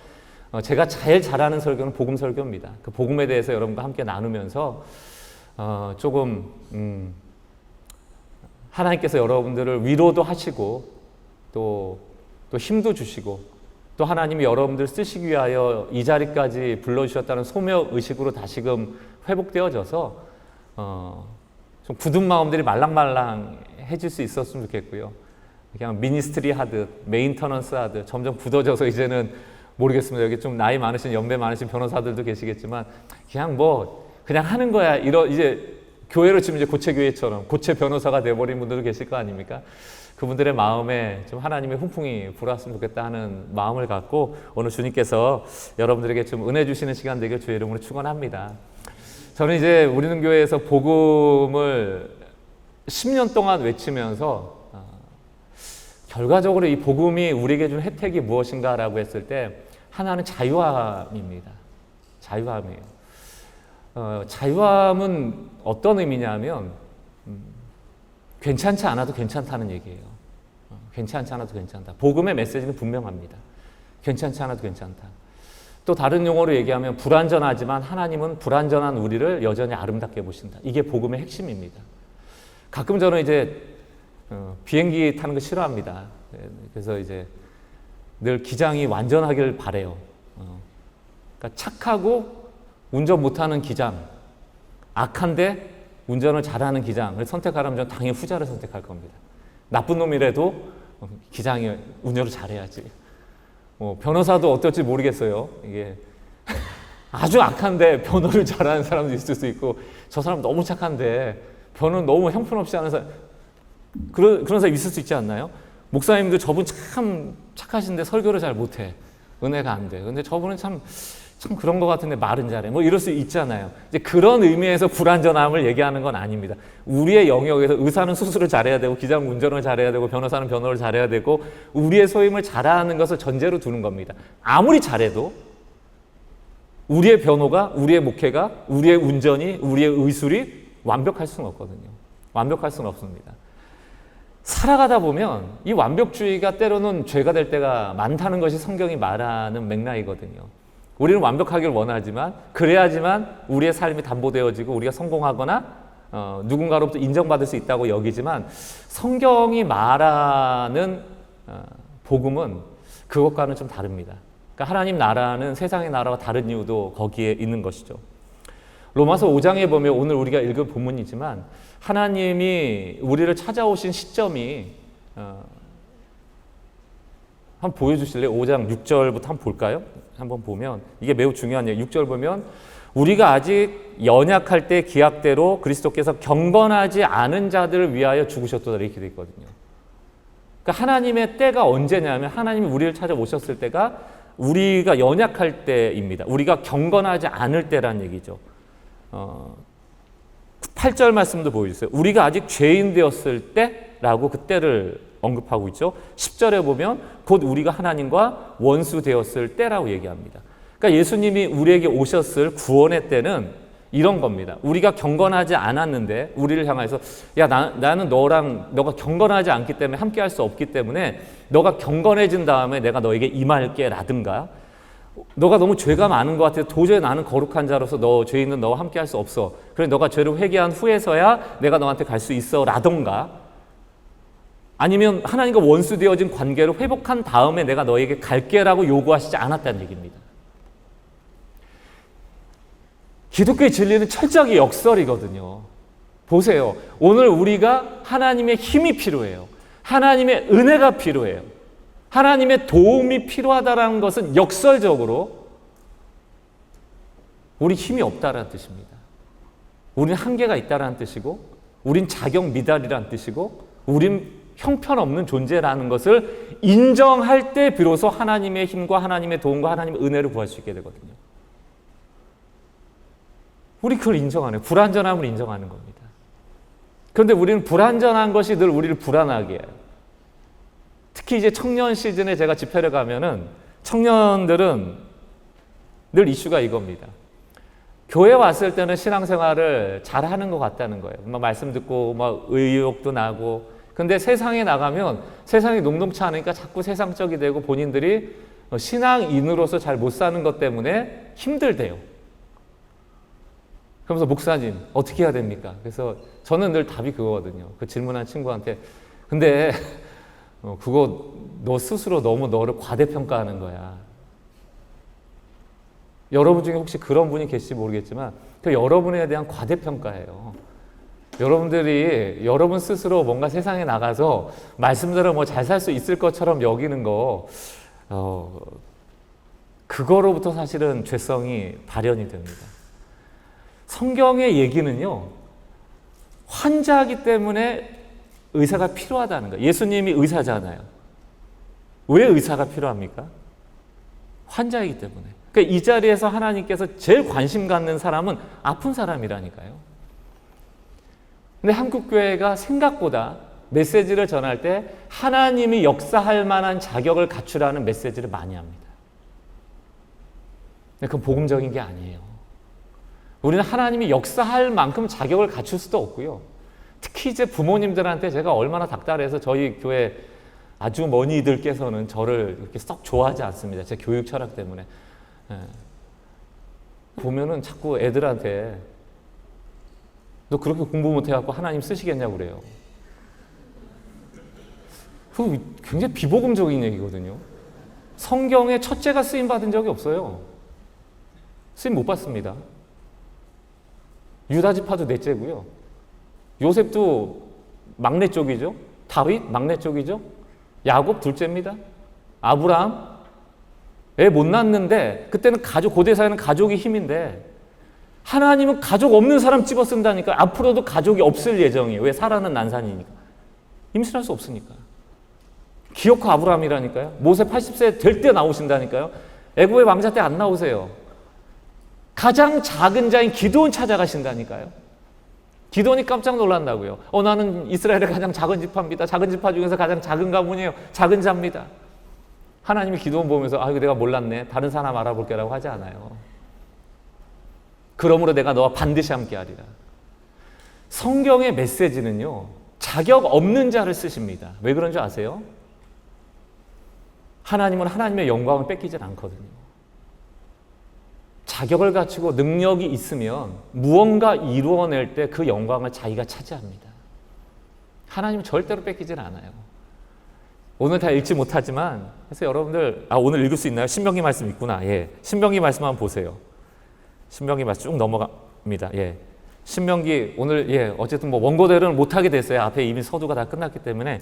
[SPEAKER 1] 제가 제일 잘하는 설교는 복음 설교입니다. 그 복음에 대해서 여러분과 함께 나누면서 조금 하나님께서 여러분들을 위로도 하시고 또 힘도 주시고 또 하나님이 여러분들 쓰시기 위하여 이 자리까지 불러주셨다는 소명의식으로 다시금 회복되어져서 좀 굳은 마음들이 말랑말랑해질 수 있었으면 좋겠고요. 그냥 미니스트리 하듯 메인터넌스 하듯 점점 굳어져서 이제는 모르겠습니다. 여기 좀 나이 많으신 연배 많으신 변호사들도 계시겠지만 그냥 하는 거야. 이제 교회로 치면 이제 고체교회처럼 고체 변호사가 돼버린 분들도 계실 거 아닙니까? 그분들의 마음에 좀 하나님의 훈풍이 불어왔으면 좋겠다 하는 마음을 갖고 오늘 주님께서 여러분들에게 좀 은혜 주시는 시간 되길 주의 이름으로 축원합니다. 저는 이제 우리는 교회에서 복음을 10년 동안 외치면서 결과적으로 이 복음이 우리에게 준 혜택이 무엇인가라고 했을 때 하나는 자유함입니다. 자유함이에요. 자유함은 어떤 의미냐면 괜찮지 않아도 괜찮다는 얘기예요. 괜찮지 않아도 괜찮다. 복음의 메시지는 분명합니다. 괜찮지 않아도 괜찮다. 또 다른 용어로 얘기하면 불완전하지만 하나님은 불완전한 우리를 여전히 아름답게 보신다. 이게 복음의 핵심입니다. 가끔 저는 이제 비행기 타는 거 싫어합니다. 그래서 이제 늘 기장이 완전하길 바래요. 그러니까 착하고 운전 못하는 기장, 악한데 운전을 잘하는 기장을 선택하라면 저는 당연히 후자를 선택할 겁니다. 나쁜 놈이라도 기장이 운전을 잘해야지. 변호사도 어떨지 모르겠어요. 이게 아주 악한데 변호를 잘하는 사람도 있을 수 있고 저 사람 너무 착한데 변호는 너무 형편없이 하는 사람 그런 사람 있을 수 있지 않나요? 목사님도 저분 참 착하신데 설교를 잘 못해. 은혜가 안 돼. 근데 저분은 참 그런 것 같은데 말은 잘해. 뭐 이럴 수 있잖아요. 이제 그런 의미에서 불완전함을 얘기하는 건 아닙니다. 우리의 영역에서 의사는 수술을 잘해야 되고 기장 운전을 잘해야 되고 변호사는 변호를 잘해야 되고 우리의 소임을 잘하는 것을 전제로 두는 겁니다. 아무리 잘해도 우리의 변호가, 우리의 목회가, 우리의 운전이, 우리의 의술이 완벽할 수는 없거든요. 완벽할 수는 없습니다. 살아가다 보면 이 완벽주의가 때로는 죄가 될 때가 많다는 것이 성경이 말하는 맥락이거든요. 우리는 완벽하기를 원하지만 그래야지만 우리의 삶이 담보되어지고 우리가 성공하거나 누군가로부터 인정받을 수 있다고 여기지만 성경이 말하는 복음은 그것과는 좀 다릅니다. 그러니까 하나님 나라는 세상의 나라와 다른 이유도 거기에 있는 것이죠. 로마서 5장에 보면 오늘 우리가 읽은 본문이지만 하나님이 우리를 찾아오신 시점이 한번 보여주실래요? 5장 6절부터 한번 볼까요? 한번 보면 이게 매우 중요한 얘기. 6절 보면 우리가 아직 연약할 때 기약대로 그리스도께서 경건하지 않은 자들을 위하여 죽으셨도다 이렇게 돼 있거든요. 그러니까 하나님의 때가 언제냐면 하나님이 우리를 찾아오셨을 때가 우리가 연약할 때입니다. 우리가 경건하지 않을 때란 얘기죠. 8절 말씀도 보여주세요. 우리가 아직 죄인 되었을 때라고 그때를 언급하고 있죠. 10절에 보면 곧 우리가 하나님과 원수 되었을 때라고 얘기합니다. 그러니까 예수님이 우리에게 오셨을 구원의 때는 이런 겁니다. 우리가 경건하지 않았는데 우리를 향해서 야 나는 너가 경건하지 않기 때문에 함께 할 수 없기 때문에 너가 경건해진 다음에 내가 너에게 임할게 라든가 너가 너무 죄가 많은 것 같아서 도저히 나는 거룩한 자로서 너 죄 있는 너와 함께 할 수 없어. 그래 너가 죄를 회개한 후에서야 내가 너한테 갈 수 있어 라든가 아니면 하나님과 원수 되어진 관계를 회복한 다음에 내가 너에게 갈게라고 요구하시지 않았다는 얘기입니다. 기독교의 진리는 철저하게 역설이거든요. 보세요. 오늘 우리가 하나님의 힘이 필요해요. 하나님의 은혜가 필요해요. 하나님의 도움이 필요하다는 것은 역설적으로 우리 힘이 없다라는 뜻입니다. 우리는 한계가 있다라는 뜻이고 우린 자격 미달이라는 뜻이고 우린 형편없는 존재라는 것을 인정할 때 비로소 하나님의 힘과 하나님의 도움과 하나님의 은혜를 구할 수 있게 되거든요. 우리 그걸 인정하는 거예요. 불완전함을 인정하는 겁니다. 그런데 우리는 불완전한 것이 늘 우리를 불안하게 해요. 특히 이제 청년 시즌에 제가 집회를 가면은 청년들은 늘 이슈가 이겁니다. 교회 왔을 때는 신앙생활을 잘하는 것 같다는 거예요. 막 말씀 듣고 막 의욕도 나고 근데 세상에 나가면 세상이 녹록치 않으니까 자꾸 세상적이 되고 본인들이 신앙인으로서 잘 못 사는 것 때문에 힘들대요. 그러면서 목사님 어떻게 해야 됩니까? 그래서 저는 늘 답이 그거거든요. 그 질문한 친구한테 근데 그거 너 스스로 너무 너를 과대평가하는 거야. 여러분 중에 혹시 그런 분이 계실지 모르겠지만 그 여러분에 대한 과대평가예요. 여러분들이 여러분 스스로 뭔가 세상에 나가서 말씀대로 뭐 잘 살 수 있을 것처럼 여기는 거 그거로부터 사실은 죄성이 발현이 됩니다. 성경의 얘기는요. 환자이기 때문에 의사가 필요하다는 거예요. 예수님이 의사잖아요. 왜 의사가 필요합니까? 환자이기 때문에. 그러니까 이 자리에서 하나님께서 제일 관심 갖는 사람은 아픈 사람이라니까요. 근데 한국교회가 생각보다 메시지를 전할 때 하나님이 역사할 만한 자격을 갖추라는 메시지를 많이 합니다. 근데 그건 복음적인 게 아니에요. 우리는 하나님이 역사할 만큼 자격을 갖출 수도 없고요. 특히 이제 부모님들한테 제가 얼마나 닥달해서 저희 교회 아주 머니들께서는 저를 이렇게 썩 좋아하지 않습니다. 제 교육 철학 때문에. 보면은 자꾸 애들한테 너 그렇게 공부 못해갖고 하나님 쓰시겠냐고 그래요. 그거 굉장히 비복음적인 얘기거든요. 성경에 첫째가 쓰임받은 적이 없어요. 쓰임 못 받습니다. 유다 지파도 넷째고요. 요셉도 막내 쪽이죠. 다윗 막내 쪽이죠. 야곱 둘째입니다. 아브라함 애 못 낳는데 그때는 고대 사회는 가족이 힘인데 하나님은 가족 없는 사람 집어 쓴다니까. 앞으로도 가족이 없을 예정이에요. 왜? 사라는 난산이니까. 임신할 수 없으니까. 기어코 아브라함이라니까요. 모세 80세 될 때 나오신다니까요. 애굽의 왕자 때 안 나오세요. 가장 작은 자인 기드온 찾아가신다니까요. 기드온이 깜짝 놀란다고요. 나는 이스라엘의 가장 작은 지파입니다. 작은 지파 중에서 가장 작은 가문이에요. 작은 자입니다. 하나님이 기드온 보면서 이거 내가 몰랐네. 다른 사람 알아볼게라고 하지 않아요. 그러므로 내가 너와 반드시 함께하리라. 성경의 메시지는요. 자격 없는 자를 쓰십니다. 왜 그런 줄 아세요? 하나님은 하나님의 영광을 뺏기질 않거든요. 자격을 갖추고 능력이 있으면 무언가 이루어낼 때 그 영광을 자기가 차지합니다. 하나님은 절대로 뺏기질 않아요. 오늘 다 읽지 못하지만 그래서 여러분들 오늘 읽을 수 있나요? 신명기 말씀 있구나. 예, 신명기 말씀 한번 보세요. 신명기 말씀 쭉 넘어갑니다. 예, 신명기 오늘 어쨌든 원고대로는 못 하게 됐어요. 앞에 이미 서두가 다 끝났기 때문에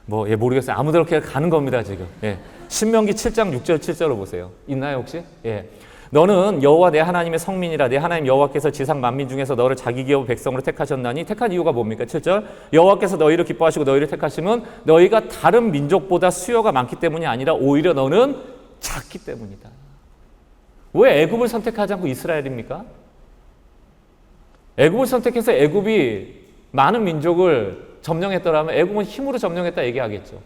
[SPEAKER 1] 모르겠어요. 아무데나 가는 겁니다 지금. 예. 신명기 7장 6절 7절을 보세요. 있나요 혹시? 예. 너는 여호와 내 하나님의 성민이라. 내 하나님 여호와께서 지상 만민 중에서 너를 자기 기업 백성으로 택하셨나니. 택한 이유가 뭡니까? 7절. 여호와께서 너희를 기뻐하시고 너희를 택하심은 너희가 다른 민족보다 수요가 많기 때문이 아니라 오히려 너는 작기 때문이다. 왜 애굽을 선택하지 않고 이스라엘입니까? 애굽을 선택해서 애굽이 많은 민족을 점령했더라면 애굽은 힘으로 점령했다 얘기하겠죠.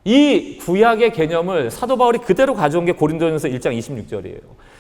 [SPEAKER 1] 이 구약의 개념을 사도 바울이 그대로 가져온 게 고린도전서 1장 26절이에요.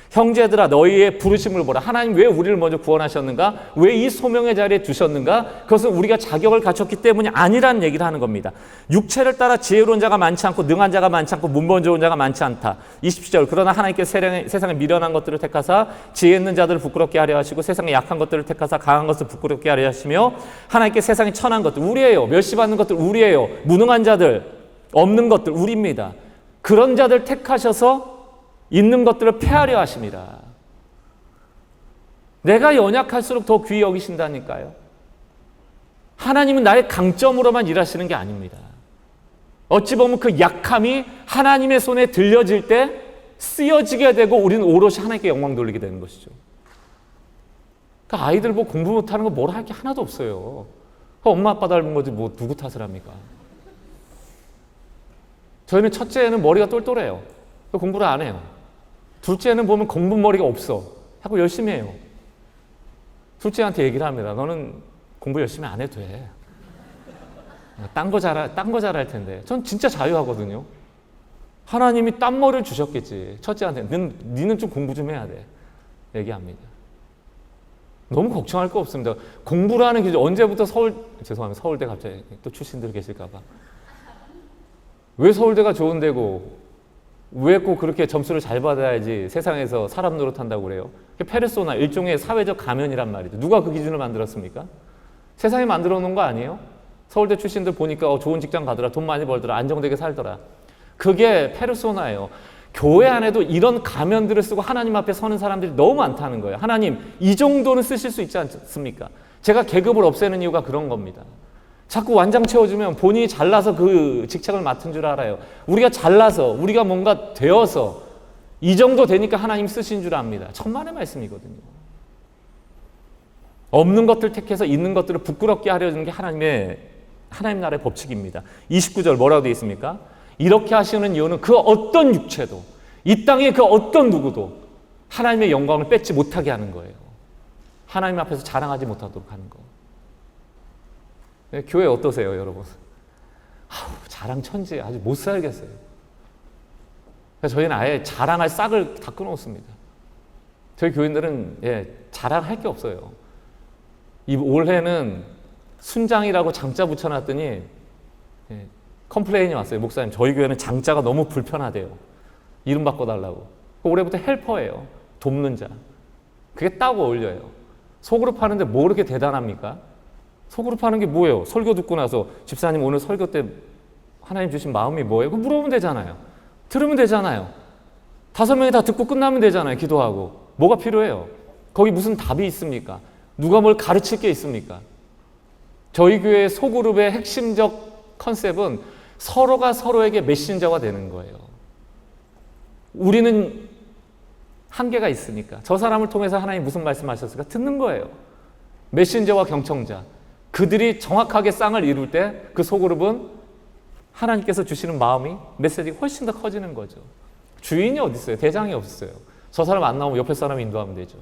[SPEAKER 1] 형제들아 너희의 부르심을 보라. 하나님 왜 우리를 먼저 구원하셨는가? 왜 이 소명의 자리에 두셨는가? 그것은 우리가 자격을 갖췄기 때문이 아니라는 얘기를 하는 겁니다. 육체를 따라 지혜로운 자가 많지 않고 능한 자가 많지 않고 문번 좋은 자가 많지 않다. 27절. 그러나 하나님께서 세상에 미련한 것들을 택하사 지혜 있는 자들을 부끄럽게 하려 하시고 세상에 약한 것들을 택하사 강한 것을 부끄럽게 하려 하시며 하나님께 세상에 천한 것들 우리예요. 멸시받는 것들 우리예요. 무능한 자들 없는 것들 우리입니다. 그런 자들 택하셔서 있는 것들을 폐하려 하십니다. 내가 연약할수록 더 귀히 여기신다니까요. 하나님은 나의 강점으로만 일하시는 게 아닙니다. 어찌 보면 그 약함이 하나님의 손에 들려질 때 쓰여지게 되고 우리는 오롯이 하나님께 영광 돌리게 되는 것이죠. 그러니까 아이들 뭐 공부 못하는 거 뭐라 할 게 하나도 없어요. 엄마 아빠 닮은 거지 뭐 누구 탓을 합니까? 저희는 첫째는 머리가 똘똘해요. 공부를 안 해요. 둘째는 보면 공부 머리가 없어. 하고 열심히 해요. 둘째한테 얘기를 합니다. 너는 공부 열심히 안 해도 돼. 딴 거 잘할 텐데. 전 진짜 자유하거든요. 하나님이 딴 머리를 주셨겠지. 첫째한테. 니는 좀 공부 좀 해야 돼. 얘기합니다. 너무 걱정할 거 없습니다. 공부를 하는 게 언제부터 죄송합니다. 서울대 갑자기 또 출신들 계실까 봐. 왜 서울대가 좋은 데고 왜 꼭 그렇게 점수를 잘 받아야지 세상에서 사람 노릇한다고 그래요? 페르소나, 일종의 사회적 가면이란 말이죠. 누가 그 기준을 만들었습니까? 세상에 만들어 놓은 거 아니에요? 서울대 출신들 보니까 좋은 직장 가더라, 돈 많이 벌더라, 안정되게 살더라. 그게 페르소나예요. 교회 안에도 이런 가면들을 쓰고 하나님 앞에 서는 사람들이 너무 많다는 거예요. 하나님, 이 정도는 쓰실 수 있지 않습니까? 제가 계급을 없애는 이유가 그런 겁니다. 자꾸 완장 채워주면 본인이 잘나서 그 직책을 맡은 줄 알아요. 우리가 잘나서 우리가 뭔가 되어서 이 정도 되니까 하나님 쓰신 줄 압니다. 천만의 말씀이거든요. 없는 것들 택해서 있는 것들을 부끄럽게 하려는 게 하나님 나라의 법칙입니다. 29절 뭐라고 되어 있습니까? 이렇게 하시는 이유는 그 어떤 육체도 이 땅의 그 어떤 누구도 하나님의 영광을 뺏지 못하게 하는 거예요. 하나님 앞에서 자랑하지 못하도록 하는 거. 네, 교회 어떠세요, 여러분? 자랑 천지 아주 못 살겠어요. 그래서 저희는 아예 자랑할 싹을 다 끊어놓습니다. 저희 교인들은 자랑할 게 없어요. 올해는 순장이라고 장자 붙여놨더니 컴플레인이 왔어요. 목사님, 저희 교회는 장자가 너무 불편하대요. 이름 바꿔달라고. 올해부터 헬퍼예요. 돕는 자. 그게 딱 어울려요. 소그룹 하는데 뭐 그렇게 대단합니까? 소그룹 하는 게 뭐예요? 설교 듣고 나서 집사님 오늘 설교 때 하나님 주신 마음이 뭐예요? 그거 물어보면 되잖아요. 들으면 되잖아요. 5명이 다 듣고 끝나면 되잖아요. 기도하고. 뭐가 필요해요? 거기 무슨 답이 있습니까? 누가 뭘 가르칠 게 있습니까? 저희 교회 소그룹의 핵심적 컨셉은 서로가 서로에게 메신저가 되는 거예요. 우리는 한계가 있으니까 저 사람을 통해서 하나님 무슨 말씀하셨을까? 듣는 거예요. 메신저와 경청자. 그들이 정확하게 쌍을 이룰 때 그 소그룹은 하나님께서 주시는 마음이 메시지가 훨씬 더 커지는 거죠. 주인이 어디 있어요? 대장이 없어요. 저 사람 안 나오면 옆에 사람 인도하면 되죠.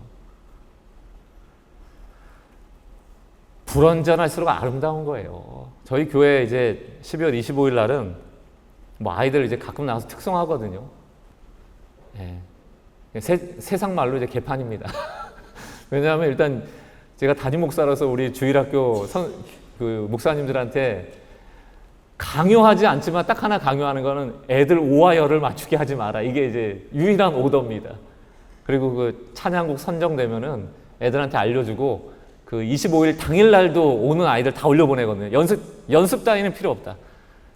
[SPEAKER 1] 불완전할수록 아름다운 거예요. 저희 교회 이제 12월 25일 날은 뭐 아이들 이제 가끔 나와서 특성하거든요. 세상 말로 이제 개판입니다. 왜냐하면 일단 제가 담임 목사로서 우리 주일학교 그 목사님들한테 강요하지 않지만 딱 하나 강요하는 거는 애들 오와 열을 맞추게 하지 마라. 이게 이제 유일한 오더입니다. 그리고 그 찬양곡 선정되면은 애들한테 알려주고 그 25일 당일날도 오는 아이들 다 올려보내거든요. 연습 따위는 필요 없다.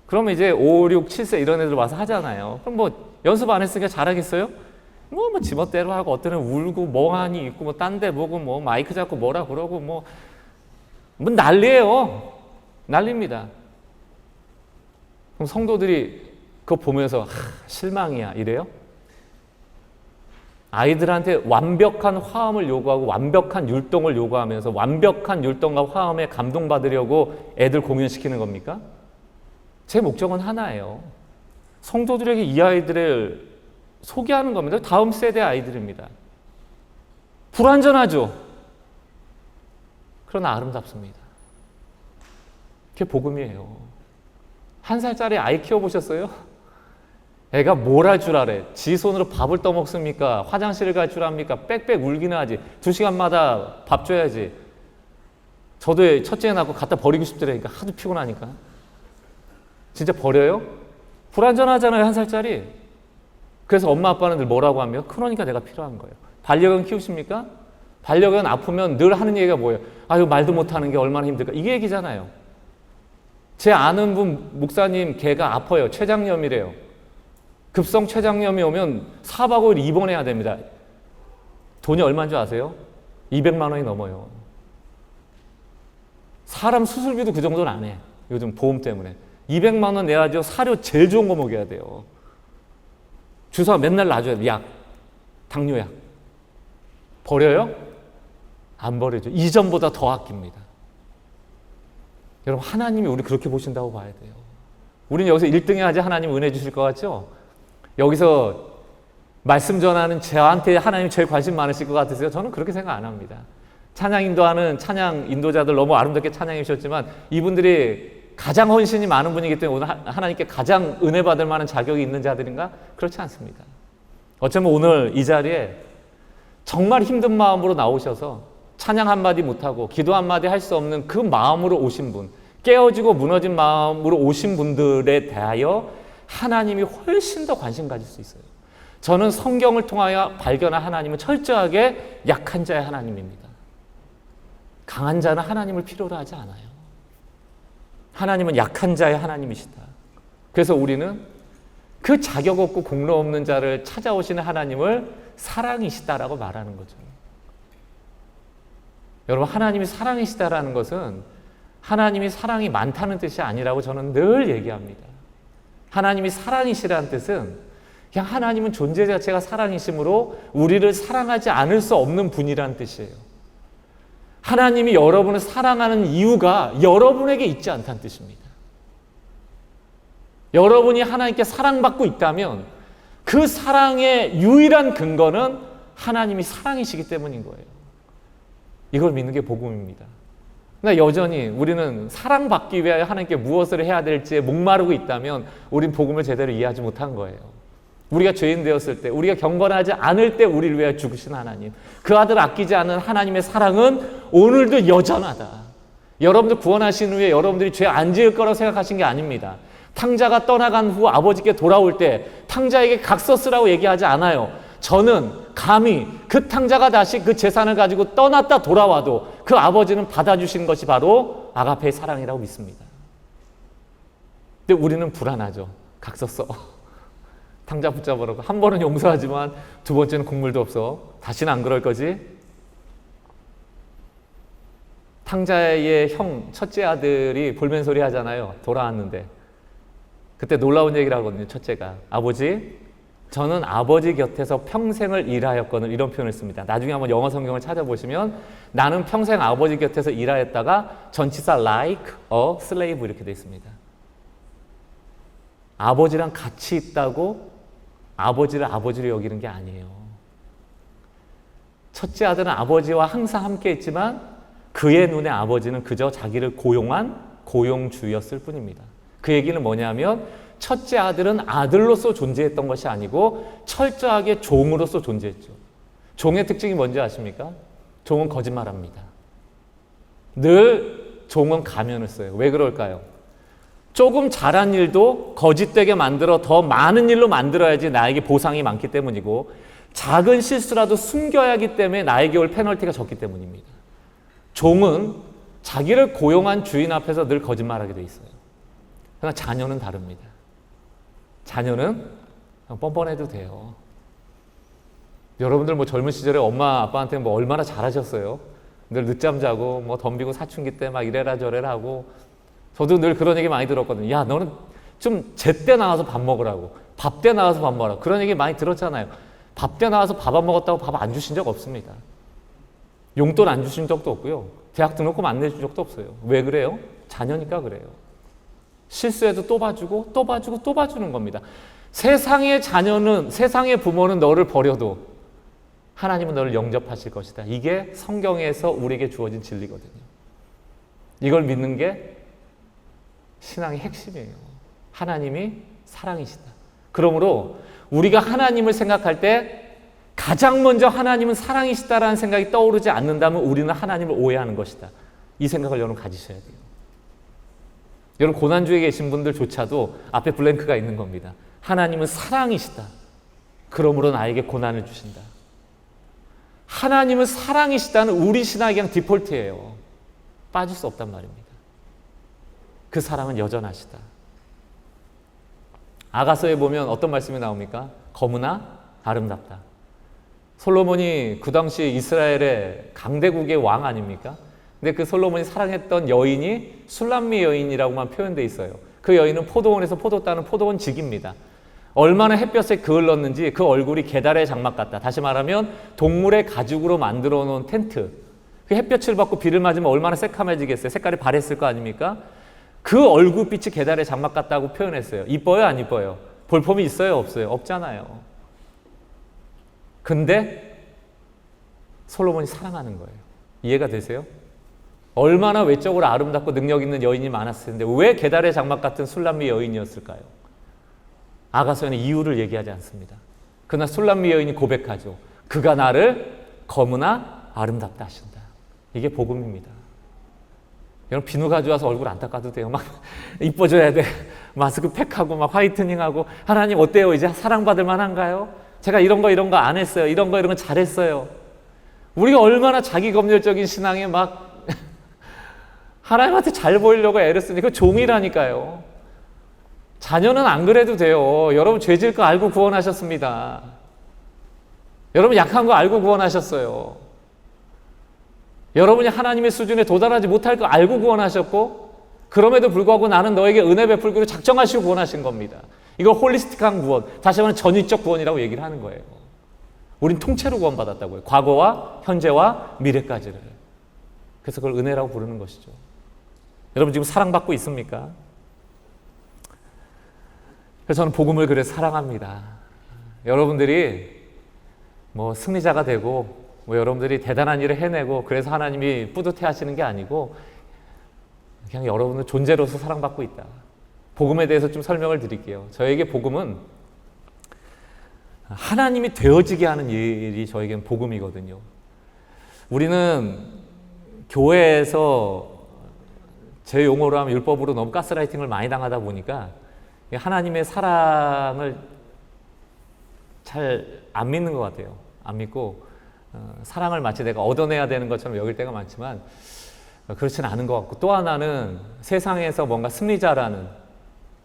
[SPEAKER 1] 그러면 이제 5, 6, 7세 이런 애들 와서 하잖아요. 그럼 뭐 연습 안 했으니까 잘하겠어요? 뭐 지멋대로 하고 어떤 애는 울고 멍하니 있고 뭐 딴 데 보고 뭐 마이크 잡고 뭐라 그러고 뭐 난리예요. 난리입니다. 그럼 성도들이 그거 보면서 실망이야 이래요? 아이들한테 완벽한 화음을 요구하고 완벽한 율동을 요구하면서 완벽한 율동과 화음에 감동받으려고 애들 공연시키는 겁니까? 제 목적은 하나예요. 성도들에게 이 아이들을 소개하는 겁니다. 다음 세대 아이들입니다. 불완전하죠? 그러나 아름답습니다. 그게 복음이에요. 1살짜리 아이 키워보셨어요? 애가 뭘 할 줄 알아? 지 손으로 밥을 떠먹습니까? 화장실을 갈 줄 압니까? 빽빽 울기는 하지. 2시간마다 밥 줘야지. 저도 첫째 낳고 갖다 버리고 싶더라니까. 하도 피곤하니까. 진짜 버려요? 불완전하잖아요, 1살짜리. 그래서 엄마 아빠는 늘 뭐라고 하면 그러니까 내가 필요한 거예요. 반려견 키우십니까? 반려견 아프면 늘 하는 얘기가 뭐예요? 아유, 말도 못하는 게 얼마나 힘들까? 이게 얘기잖아요. 제 아는 분 목사님 개가 아파요. 췌장염이래요. 급성 췌장염이 오면 4박 5일 입원해야 됩니다. 돈이 얼마인 줄 아세요? 200만 원이 넘어요. 사람 수술비도 그 정도는 안 해. 요즘 보험 때문에. 200만 원 내야죠. 사료 제일 좋은 거 먹여야 돼요. 주사 맨날 놔줘야 돼. 약, 당뇨약. 버려요? 안 버리죠. 이전보다 더 아낍니다. 여러분, 하나님이 우리 그렇게 보신다고 봐야 돼요. 우리는 여기서 1등 해야지 하나님 은혜 주실 것 같죠? 여기서 말씀 전하는 저한테 하나님 제일 관심 많으실 것 같으세요? 저는 그렇게 생각 안 합니다. 찬양 인도하는 찬양 인도자들 너무 아름답게 찬양해 주셨지만 이분들이 가장 헌신이 많은 분이기 때문에 오늘 하나님께 가장 은혜 받을 만한 자격이 있는 자들인가? 그렇지 않습니다. 어쩌면 오늘 이 자리에 정말 힘든 마음으로 나오셔서 찬양 한마디 못하고 기도 한마디 할 수 없는 그 마음으로 오신 분, 깨어지고 무너진 마음으로 오신 분들에 대하여 하나님이 훨씬 더 관심 가질 수 있어요. 저는 성경을 통하여 발견한 하나님은 철저하게 약한 자의 하나님입니다. 강한 자는 하나님을 필요로 하지 않아요. 하나님은 약한 자의 하나님이시다. 그래서 우리는 그 자격 없고 공로 없는 자를 찾아오시는 하나님을 사랑이시다라고 말하는 거죠. 여러분, 하나님이 사랑이시다라는 것은 하나님이 사랑이 많다는 뜻이 아니라고 저는 늘 얘기합니다. 하나님이 사랑이시라는 뜻은 그냥 하나님은 존재 자체가 사랑이시므로 우리를 사랑하지 않을 수 없는 분이라는 뜻이에요. 하나님이 여러분을 사랑하는 이유가 여러분에게 있지 않다는 뜻입니다. 여러분이 하나님께 사랑받고 있다면 그 사랑의 유일한 근거는 하나님이 사랑이시기 때문인 거예요. 이걸 믿는 게 복음입니다. 그러나 여전히 우리는 사랑받기 위하여 하나님께 무엇을 해야 될지에 목마르고 있다면 우린 복음을 제대로 이해하지 못한 거예요. 우리가 죄인 되었을 때, 우리가 경건하지 않을 때 우리를 위하여 죽으신 하나님, 그 아들 아끼지 않는 하나님의 사랑은 오늘도 여전하다. 여러분들 구원하신 후에 여러분들이 죄 안 지을 거라고 생각하신 게 아닙니다. 탕자가 떠나간 후 아버지께 돌아올 때 탕자에게 각서 쓰라고 얘기하지 않아요. 저는 감히 그 탕자가 다시 그 재산을 가지고 떠났다 돌아와도 그 아버지는 받아주신 것이 바로 아가페의 사랑이라고 믿습니다. 근데 우리는 불안하죠. 각서 써. 탕자 붙잡으라고. 한 번은 용서하지만 두 번째는 국물도 없어. 다시는 안 그럴 거지? 탕자의 형, 첫째 아들이 볼멘소리 하잖아요. 돌아왔는데. 그때 놀라운 얘기를 하거든요. 첫째가. 아버지, 저는 아버지 곁에서 평생을 일하였거늘, 이런 표현을 씁니다. 나중에 한번 영어 성경을 찾아보시면 나는 평생 아버지 곁에서 일하였다가 전치사 like a slave 이렇게 되어 있습니다. 아버지랑 같이 있다고 아버지를 아버지로 여기는 게 아니에요. 첫째 아들은 아버지와 항상 함께 있지만 그의 눈에 아버지는 그저 자기를 고용한 고용주였을 뿐입니다. 그 얘기는 뭐냐면 첫째 아들은 아들로서 존재했던 것이 아니고 철저하게 종으로서 존재했죠. 종의 특징이 뭔지 아십니까? 종은 거짓말합니다. 늘 종은 가면을 써요. 왜 그럴까요? 조금 잘한 일도 거짓되게 만들어 더 많은 일로 만들어야지 나에게 보상이 많기 때문이고, 작은 실수라도 숨겨야 하기 때문에 나에게 올 페널티가 적기 때문입니다. 종은 자기를 고용한 주인 앞에서 늘 거짓말하게 돼 있어요. 그러나 자녀는 다릅니다. 자녀는 뻔뻔해도 돼요. 여러분들 뭐 젊은 시절에 엄마 아빠한테 뭐 얼마나 잘하셨어요? 늘 늦잠 자고 뭐 덤비고 사춘기 때 막 이래라 저래라 하고, 저도 늘 그런 얘기 많이 들었거든요. 야, 너는 좀 제때 나와서 밥 먹으라고, 밥 때 나와서 밥 먹으라고 그런 얘기 많이 들었잖아요. 밥 때 나와서 밥 안 먹었다고 밥 안 주신 적 없습니다. 용돈 안 주신 적도 없고요. 대학 등록금 안 내준 적도 없어요. 왜 그래요? 자녀니까 그래요. 실수해도 또 봐주고 또 봐주고 또 봐주는 겁니다. 세상의 자녀는, 세상의 부모는 너를 버려도 하나님은 너를 영접하실 것이다. 이게 성경에서 우리에게 주어진 진리거든요. 이걸 믿는 게 신앙의 핵심이에요. 하나님이 사랑이시다. 그러므로 우리가 하나님을 생각할 때 가장 먼저 하나님은 사랑이시다라는 생각이 떠오르지 않는다면 우리는 하나님을 오해하는 것이다. 이 생각을 여러분 가지셔야 돼요. 여러분 고난주에 계신 분들조차도 앞에 블랭크가 있는 겁니다. 하나님은 사랑이시다. 그러므로 나에게 고난을 주신다. 하나님은 사랑이시다는 우리 신학의 그냥 디폴트예요. 빠질 수 없단 말입니다. 그 사랑은 여전하시다. 아가서에 보면 어떤 말씀이 나옵니까? 거무나 아름답다. 솔로몬이 그 당시 이스라엘의 강대국의 왕 아닙니까? 근데 그 솔로몬이 사랑했던 여인이 술람미 여인이라고만 표현되어 있어요. 그 여인은 포도원에서 포도 따는 포도원직입니다. 얼마나 햇볕에 그을렀는지 그 얼굴이 계달의 장막 같다. 다시 말하면 동물의 가죽으로 만들어 놓은 텐트. 그 햇볕을 받고 비를 맞으면 얼마나 새카매지겠어요. 색깔이 바랬을 거 아닙니까? 그 얼굴빛이 계달의 장막 같다고 표현했어요. 이뻐요, 안 이뻐요? 볼품이 있어요, 없어요? 없잖아요. 근데 솔로몬이 사랑하는 거예요. 이해가 되세요? 얼마나 외적으로 아름답고 능력 있는 여인이 많았을 텐데 왜 계달의 장막 같은 술람미 여인이었을까요? 아가서에는 이유를 얘기하지 않습니다. 그러나 술람미 여인이 고백하죠. 그가 나를 거무나 아름답다 하신다. 이게 복음입니다. 여러분 비누 가져와서 얼굴 안 닦아도 돼요. 막 이뻐져야 돼. 마스크 팩하고 막 화이트닝하고 하나님 어때요? 이제 사랑받을 만한가요? 제가 이런 거 안 했어요. 이런 거 잘했어요. 우리가 얼마나 자기 검열적인 신앙에 막 하나님한테 잘 보이려고 애를 쓰니 그 종이라니까요. 자녀는 안 그래도 돼요. 여러분 죄질 거 알고 구원하셨습니다. 여러분 약한 거 알고 구원하셨어요. 여러분이 하나님의 수준에 도달하지 못할 거 알고 구원하셨고 그럼에도 불구하고 나는 너에게 은혜 베풀기로 작정하시고 구원하신 겁니다. 이걸 홀리스틱한 구원, 다시 말하면 전위적 구원이라고 얘기를 하는 거예요. 우린 통째로 구원받았다고요. 과거와 현재와 미래까지를. 그래서 그걸 은혜라고 부르는 것이죠. 여러분 지금 사랑받고 있습니까? 그래서 저는 복음을 그래서 사랑합니다. 여러분들이 뭐 승리자가 되고 뭐 여러분들이 대단한 일을 해내고 그래서 하나님이 뿌듯해 하시는 게 아니고 그냥 여러분은 존재로서 사랑받고 있다. 복음에 대해서 좀 설명을 드릴게요. 저에게 복음은 하나님이 되어지게 하는 일이 저에게는 복음이거든요. 우리는 교회에서 제 용어로 하면 율법으로 너무 가스라이팅을 많이 당하다 보니까 하나님의 사랑을 잘 안 믿는 것 같아요. 안 믿고 사랑을 마치 내가 얻어내야 되는 것처럼 여길 때가 많지만 그렇지는 않은 것 같고 또 하나는 세상에서 뭔가 승리자라는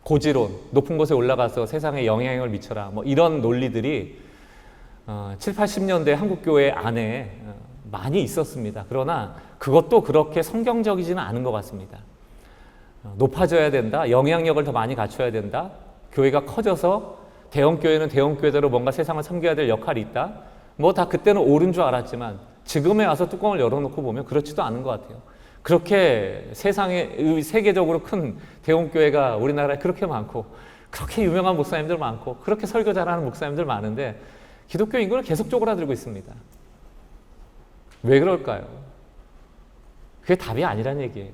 [SPEAKER 1] 고지론, 높은 곳에 올라가서 세상에 영향력을 미쳐라 뭐 이런 논리들이 7, 80년대 한국교회 안에 많이 있었습니다. 그러나 그것도 그렇게 성경적이지는 않은 것 같습니다. 높아져야 된다, 영향력을 더 많이 갖춰야 된다, 교회가 커져서 대형교회는 대형교회대로 뭔가 세상을 섬겨야 될 역할이 있다, 뭐 다 그때는 옳은 줄 알았지만 지금에 와서 뚜껑을 열어놓고 보면 그렇지도 않은 것 같아요. 그렇게 세상에 세계적으로 큰 대형교회가 우리나라에 그렇게 많고 그렇게 유명한 목사님들 많고 그렇게 설교 잘하는 목사님들 많은데 기독교 인구는 계속 쪼그라들고 있습니다. 왜 그럴까요? 그게 답이 아니란 얘기예요.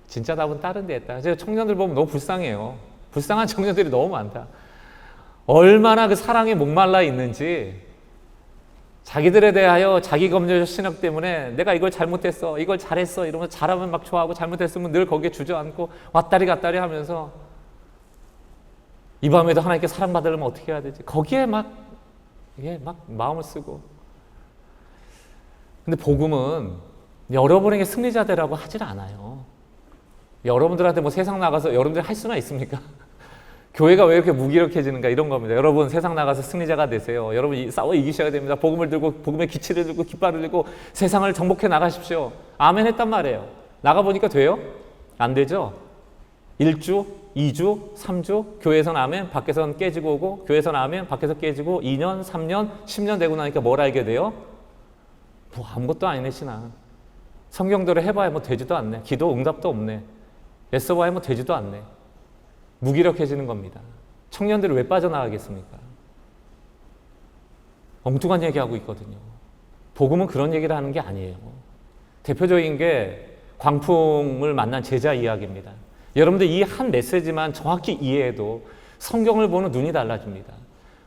[SPEAKER 1] 진짜 답은 다른 데 있다. 제가 청년들 보면 너무 불쌍해요. 불쌍한 청년들이 너무 많다. 얼마나 그 사랑에 목말라 있는지 자기들에 대하여 자기 검열적 신학 때문에 내가 이걸 잘못했어, 이걸 잘했어 이러면서 잘하면 막 좋아하고 잘못했으면 늘 거기에 주저앉고 왔다리 갔다리 하면서 이 밤에도 하나님께 사랑받으려면 어떻게 해야 되지? 거기에 막 마음을 쓰고. 근데 복음은 여러분에게 승리자 되라고 하질 않아요. 여러분들한테 뭐 세상 나가서 여러분들이 할 수나 있습니까? 교회가 왜 이렇게 무기력해지는가 이런 겁니다. 여러분 세상 나가서 승리자가 되세요. 여러분 싸워 이기셔야 됩니다. 복음을 들고 복음의 기치를 들고 깃발을 들고 세상을 정복해 나가십시오. 아멘 했단 말이에요. 나가보니까 돼요? 안 되죠? 일주, 2주, 3주, 교회에서는 아멘, 밖에서는 깨지고 오고, 교회에서는 아멘, 밖에서 깨지고 2년, 3년, 10년 되고 나니까 뭘 알게 돼요? 뭐 아무것도 아니네 신앙. 성경대로 해봐야 뭐 되지도 않네. 기도 응답도 없네. 애써봐야 뭐 되지도 않네. 무기력해지는 겁니다. 청년들이 왜 빠져나가겠습니까? 엉뚱한 얘기하고 있거든요. 복음은 그런 얘기를 하는 게 아니에요. 대표적인 게 광풍을 만난 제자 이야기입니다. 여러분들 이 한 메시지만 정확히 이해해도 성경을 보는 눈이 달라집니다.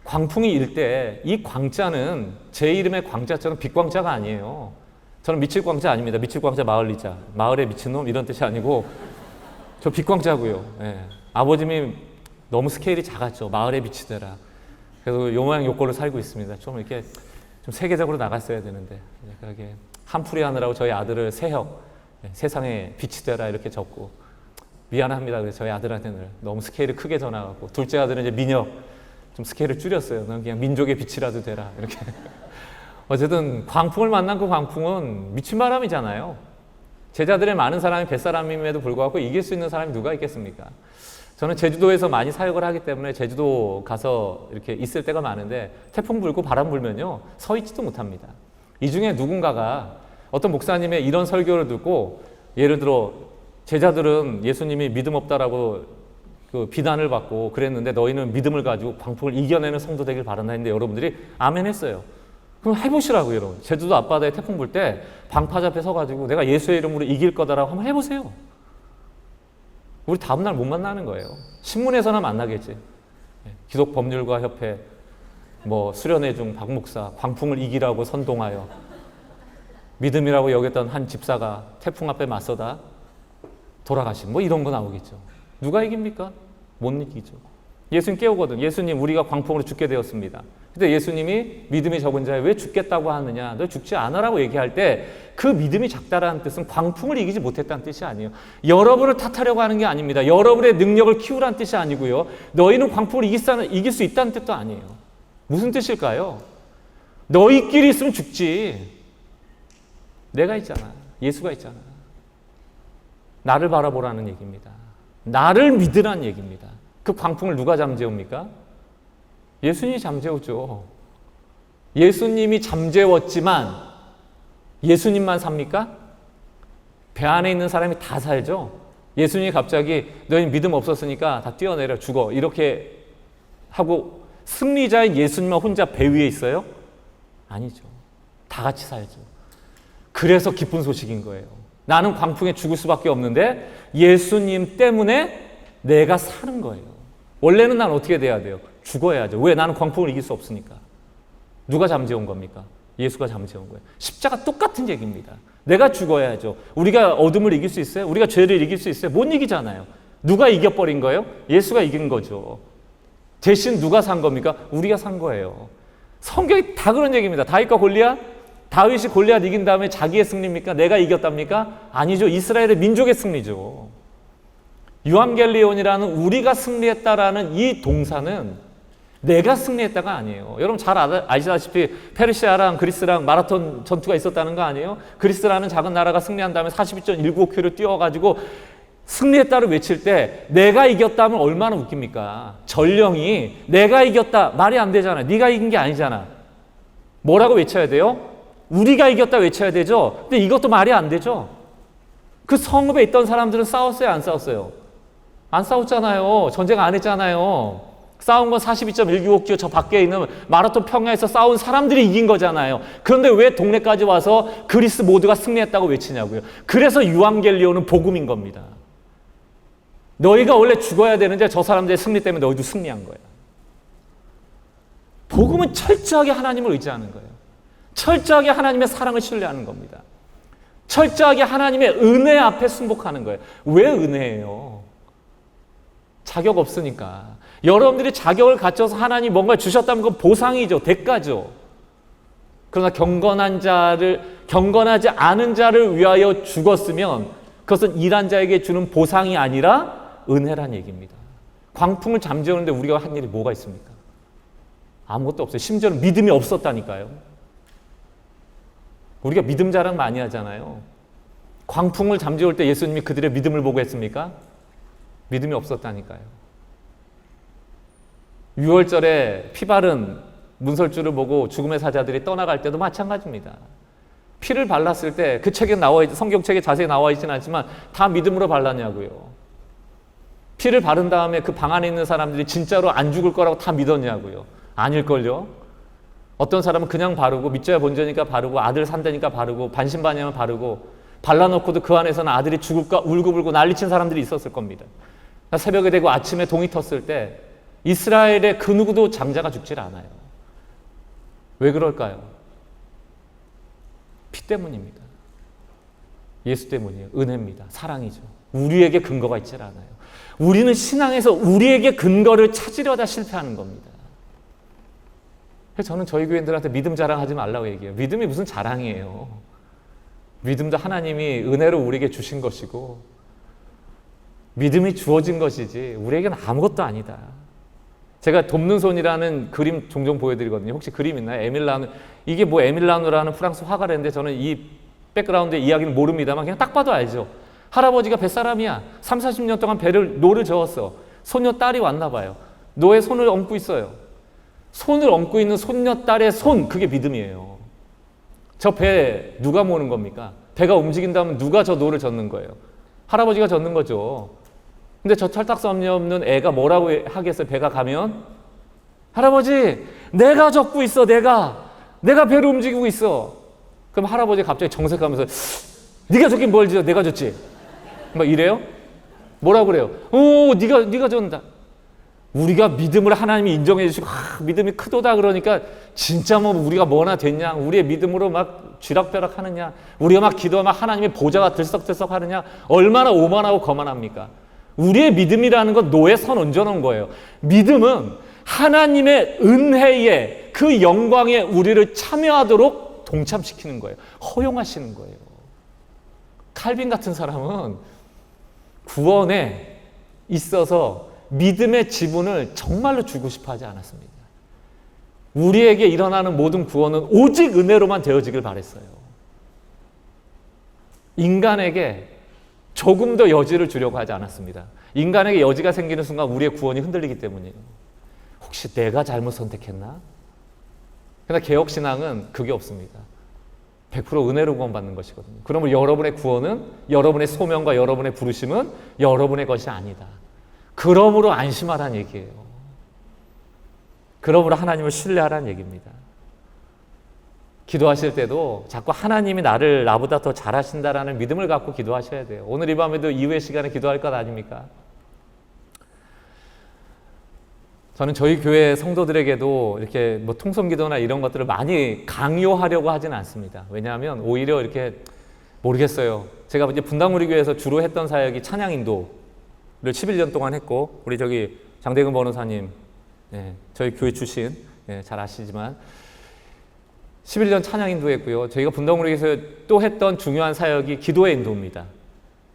[SPEAKER 1] 광풍이 일 때 이 광자는 제 이름의 광자처럼 빛광자가 아니에요. 저는 미칠 광자 아닙니다. 미칠 광자 마을리자. 마을에 미친놈 이런 뜻이 아니고 저 빛광자고요. 예. 아버님이 너무 스케일이 작았죠. 마을에 빛이 되라. 그래서 요 모양 요꼴로 살고 있습니다. 좀 이렇게 좀 세계적으로 나갔어야 되는데 그렇게 한풀이 하느라고 저희 아들을 세혁, 세상에 빛이 되라 이렇게 적고 미안합니다. 그래서 저희 아들한테는 너무 스케일이 크게 전화가고 둘째 아들은 이제 민혁 좀 스케일을 줄였어요. 넌 그냥 민족의 빛이라도 되라 이렇게. 어쨌든 광풍을 만난 그 광풍은 미친 바람이잖아요. 제자들의 많은 사람이 뱃사람임에도 불구하고 이길 수 있는 사람이 누가 있겠습니까? 저는 제주도에서 많이 사역을 하기 때문에 제주도 가서 이렇게 있을 때가 많은데 태풍 불고 바람 불면요 서 있지도 못합니다. 이 중에 누군가가 어떤 목사님의 이런 설교를 듣고 예를 들어 제자들은 예수님이 믿음 없다라고 그 비난을 받고 그랬는데 너희는 믿음을 가지고 광풍을 이겨내는 성도 되길 바란다 했는데 여러분들이 아멘 했어요. 그럼 해보시라고요, 여러분. 제주도 앞바다에 태풍 불 때 방파제 앞에 서가지고 내가 예수의 이름으로 이길 거다라고 한번 해보세요. 우리 다음날 못 만나는 거예요. 신문에서나 만나겠지. 기독법률가 협회 뭐 수련회 중 박 목사 광풍을 이기라고 선동하여 믿음이라고 여겼던 한 집사가 태풍 앞에 맞서다 돌아가신 뭐 이런 거 나오겠죠. 누가 이깁니까? 못 이기죠. 예수님 깨우거든. 예수님 우리가 광풍으로 죽게 되었습니다. 근데 예수님이 믿음이 적은 자에 왜 죽겠다고 하느냐? 너 죽지 않으라고 얘기할 때 그 믿음이 작다라는 뜻은 광풍을 이기지 못했다는 뜻이 아니에요. 여러분을 탓하려고 하는 게 아닙니다. 여러분의 능력을 키우라는 뜻이 아니고요. 너희는 광풍을 이길 수 있다는 뜻도 아니에요. 무슨 뜻일까요? 너희끼리 있으면 죽지. 내가 있잖아. 예수가 있잖아. 나를 바라보라는 얘기입니다. 나를 믿으라는 얘기입니다. 그 광풍을 누가 잠재웁니까? 예수님이 잠재우죠. 예수님이 잠재웠지만 예수님만 삽니까? 배 안에 있는 사람이 다 살죠. 예수님이 갑자기 너희 믿음 없었으니까 다 뛰어내려 죽어 이렇게 하고 승리자인 예수님만 혼자 배 위에 있어요? 아니죠. 다 같이 살죠. 그래서 기쁜 소식인 거예요. 나는 광풍에 죽을 수밖에 없는데 예수님 때문에 내가 사는 거예요. 원래는 난 어떻게 돼야 돼요? 죽어야죠. 왜? 나는 광풍을 이길 수 없으니까. 누가 잠재운 겁니까? 예수가 잠재운 거예요. 십자가 똑같은 얘기입니다. 내가 죽어야죠. 우리가 어둠을 이길 수 있어요? 우리가 죄를 이길 수 있어요? 못 이기잖아요. 누가 이겨버린 거예요? 예수가 이긴 거죠. 대신 누가 산 겁니까? 우리가 산 거예요. 성경이 다 그런 얘기입니다. 다윗과 골리앗? 다윗이 골리앗 이긴 다음에 자기의 승리입니까? 내가 이겼답니까? 아니죠. 이스라엘의 민족의 승리죠. 유앙겔리온이라는 우리가 승리했다라는 이 동사는 내가 승리했다가 아니에요. 여러분 잘 아시다시피 페르시아랑 그리스랑 마라톤 전투가 있었다는 거 아니에요? 그리스라는 작은 나라가 승리한 다음에 42.195km를 뛰어가지고 승리했다를 외칠 때 내가 이겼다면 얼마나 웃깁니까? 전령이 내가 이겼다 말이 안 되잖아요. 네가 이긴 게 아니잖아. 뭐라고 외쳐야 돼요? 우리가 이겼다 외쳐야 되죠. 근데 이것도 말이 안 되죠. 그 성읍에 있던 사람들은 싸웠어요? 안 싸웠어요? 안 싸웠잖아요. 전쟁 안 했잖아요. 싸운 건 42.195km 저 밖에 있는 마라톤 평야에서 싸운 사람들이 이긴 거잖아요. 그런데 왜 동네까지 와서 그리스 모두가 승리했다고 외치냐고요. 그래서 유앙겔리온은 복음인 겁니다. 너희가 원래 죽어야 되는데 저 사람들의 승리 때문에 너희도 승리한 거야. 복음은 철저하게 하나님을 의지하는 거예요. 철저하게 하나님의 사랑을 신뢰하는 겁니다. 철저하게 하나님의 은혜 앞에 순복하는 거예요. 왜 은혜예요? 자격 없으니까. 여러분들이 자격을 갖춰서 하나님이 뭔가 주셨다면 그건 보상이죠. 대가죠. 그러나 경건하지 않은 자를 위하여 죽었으면 그것은 일한 자에게 주는 보상이 아니라 은혜란 얘기입니다. 광풍을 잠재우는데 우리가 한 일이 뭐가 있습니까? 아무것도 없어요. 심지어는 믿음이 없었다니까요. 우리가 믿음 자랑 많이 하잖아요. 광풍을 잠재울 때 예수님이 그들의 믿음을 보고 했습니까? 믿음이 없었다니까요. 6월절에 피 바른 문설주를 보고 죽음의 사자들이 떠나갈 때도 마찬가지입니다. 피를 발랐을 때 그 책에 성경책에 자세히 나와 있지는 않지만 다 믿음으로 발랐냐고요. 피를 바른 다음에 그 방 안에 있는 사람들이 진짜로 안 죽을 거라고 다 믿었냐고요. 아닐걸요. 어떤 사람은 그냥 바르고 믿져야 본전이니까 바르고 아들 산다니까 바르고 반신반의하면 바르고 발라놓고도 그 안에서는 아들이 죽을까 울고불고 난리친 사람들이 있었을 겁니다. 새벽에 되고 아침에 동이 텄을 때 이스라엘의 그 누구도 장자가 죽질 않아요. 왜 그럴까요? 피 때문입니다. 예수 때문이에요. 은혜입니다. 사랑이죠. 우리에게 근거가 있질 않아요. 우리는 신앙에서 우리에게 근거를 찾으려다 실패하는 겁니다. 그래서 저는 저희 교인들한테 믿음 자랑하지 말라고 얘기해요. 믿음이 무슨 자랑이에요. 믿음도 하나님이 은혜로 우리에게 주신 것이고 믿음이 주어진 것이지 우리에게는 아무것도 아니다. 제가 돕는 손이라는 그림 종종 보여드리거든요. 혹시 그림 있나요? 에밀라누. 이게 뭐 에밀라누라는 프랑스 화가인데 저는 이 백그라운드의 이야기는 모릅니다만 그냥 딱 봐도 알죠. 할아버지가 뱃사람이야. 30-40년 동안 노를 저었어. 소녀 딸이 왔나 봐요. 노의 손을 얹고 있어요. 손을 얹고 있는 손녀딸의 손, 그게 믿음이에요. 저 배 누가 모는 겁니까? 배가 움직인다면 누가 저 노를 젓는 거예요? 할아버지가 젓는 거죠. 근데 저 철딱서니 없는 애가 뭐라고 하겠어요? 배가 가면 할아버지 내가 젓고 있어. 내가 배를 움직이고 있어. 그럼 할아버지 갑자기 정색하면서 네가 젓긴 뭘 젓어? 내가 젓지. 막 이래요? 뭐라고 그래요? 네가 젓는다. 우리가 믿음을 하나님이 인정해 주시고 믿음이 크도다 그러니까 진짜 뭐 우리가 뭐나 됐냐, 우리의 믿음으로 막 쥐락펴락 하느냐, 우리가 막 기도하면 하나님의 보좌가 들썩들썩 하느냐, 얼마나 오만하고 거만합니까? 우리의 믿음이라는 건 노에 선 얹어놓은 거예요. 믿음은 하나님의 은혜에 그 영광에 우리를 참여하도록 동참시키는 거예요. 허용하시는 거예요. 칼빈 같은 사람은 구원에 있어서 믿음의 지분을 정말로 주고 싶어 하지 않았습니다. 우리에게 일어나는 모든 구원은 오직 은혜로만 되어지길 바랬어요. 인간에게 조금 더 여지를 주려고 하지 않았습니다. 인간에게 여지가 생기는 순간 우리의 구원이 흔들리기 때문이에요. 혹시 내가 잘못 선택했나? 그러나 개혁신앙은 그게 없습니다. 100% 은혜로 구원받는 것이거든요. 그러면 여러분의 구원은, 여러분의 소명과 여러분의 부르심은 여러분의 것이 아니다. 그러므로 안심하라는 얘기예요. 그러므로 하나님을 신뢰하라는 얘기입니다. 기도하실 때도 자꾸 하나님이 나보다 더 잘하신다라는 믿음을 갖고 기도하셔야 돼요. 오늘 이 밤에도 이후의 시간에 기도할 것 아닙니까? 저는 저희 교회 성도들에게도 이렇게 뭐 통성기도나 이런 것들을 많이 강요하려고 하지는 않습니다. 왜냐하면 오히려 이렇게 모르겠어요. 제가 이제 분당우리교회에서 주로 했던 사역이 찬양 인도를 11년 동안 했고, 우리 저기 장대근 변호사님, 저희 교회 출신, 잘 아시지만 11년 찬양 인도했고요. 저희가 분당우리교회에서 또 했던 중요한 사역이 기도의 인도입니다.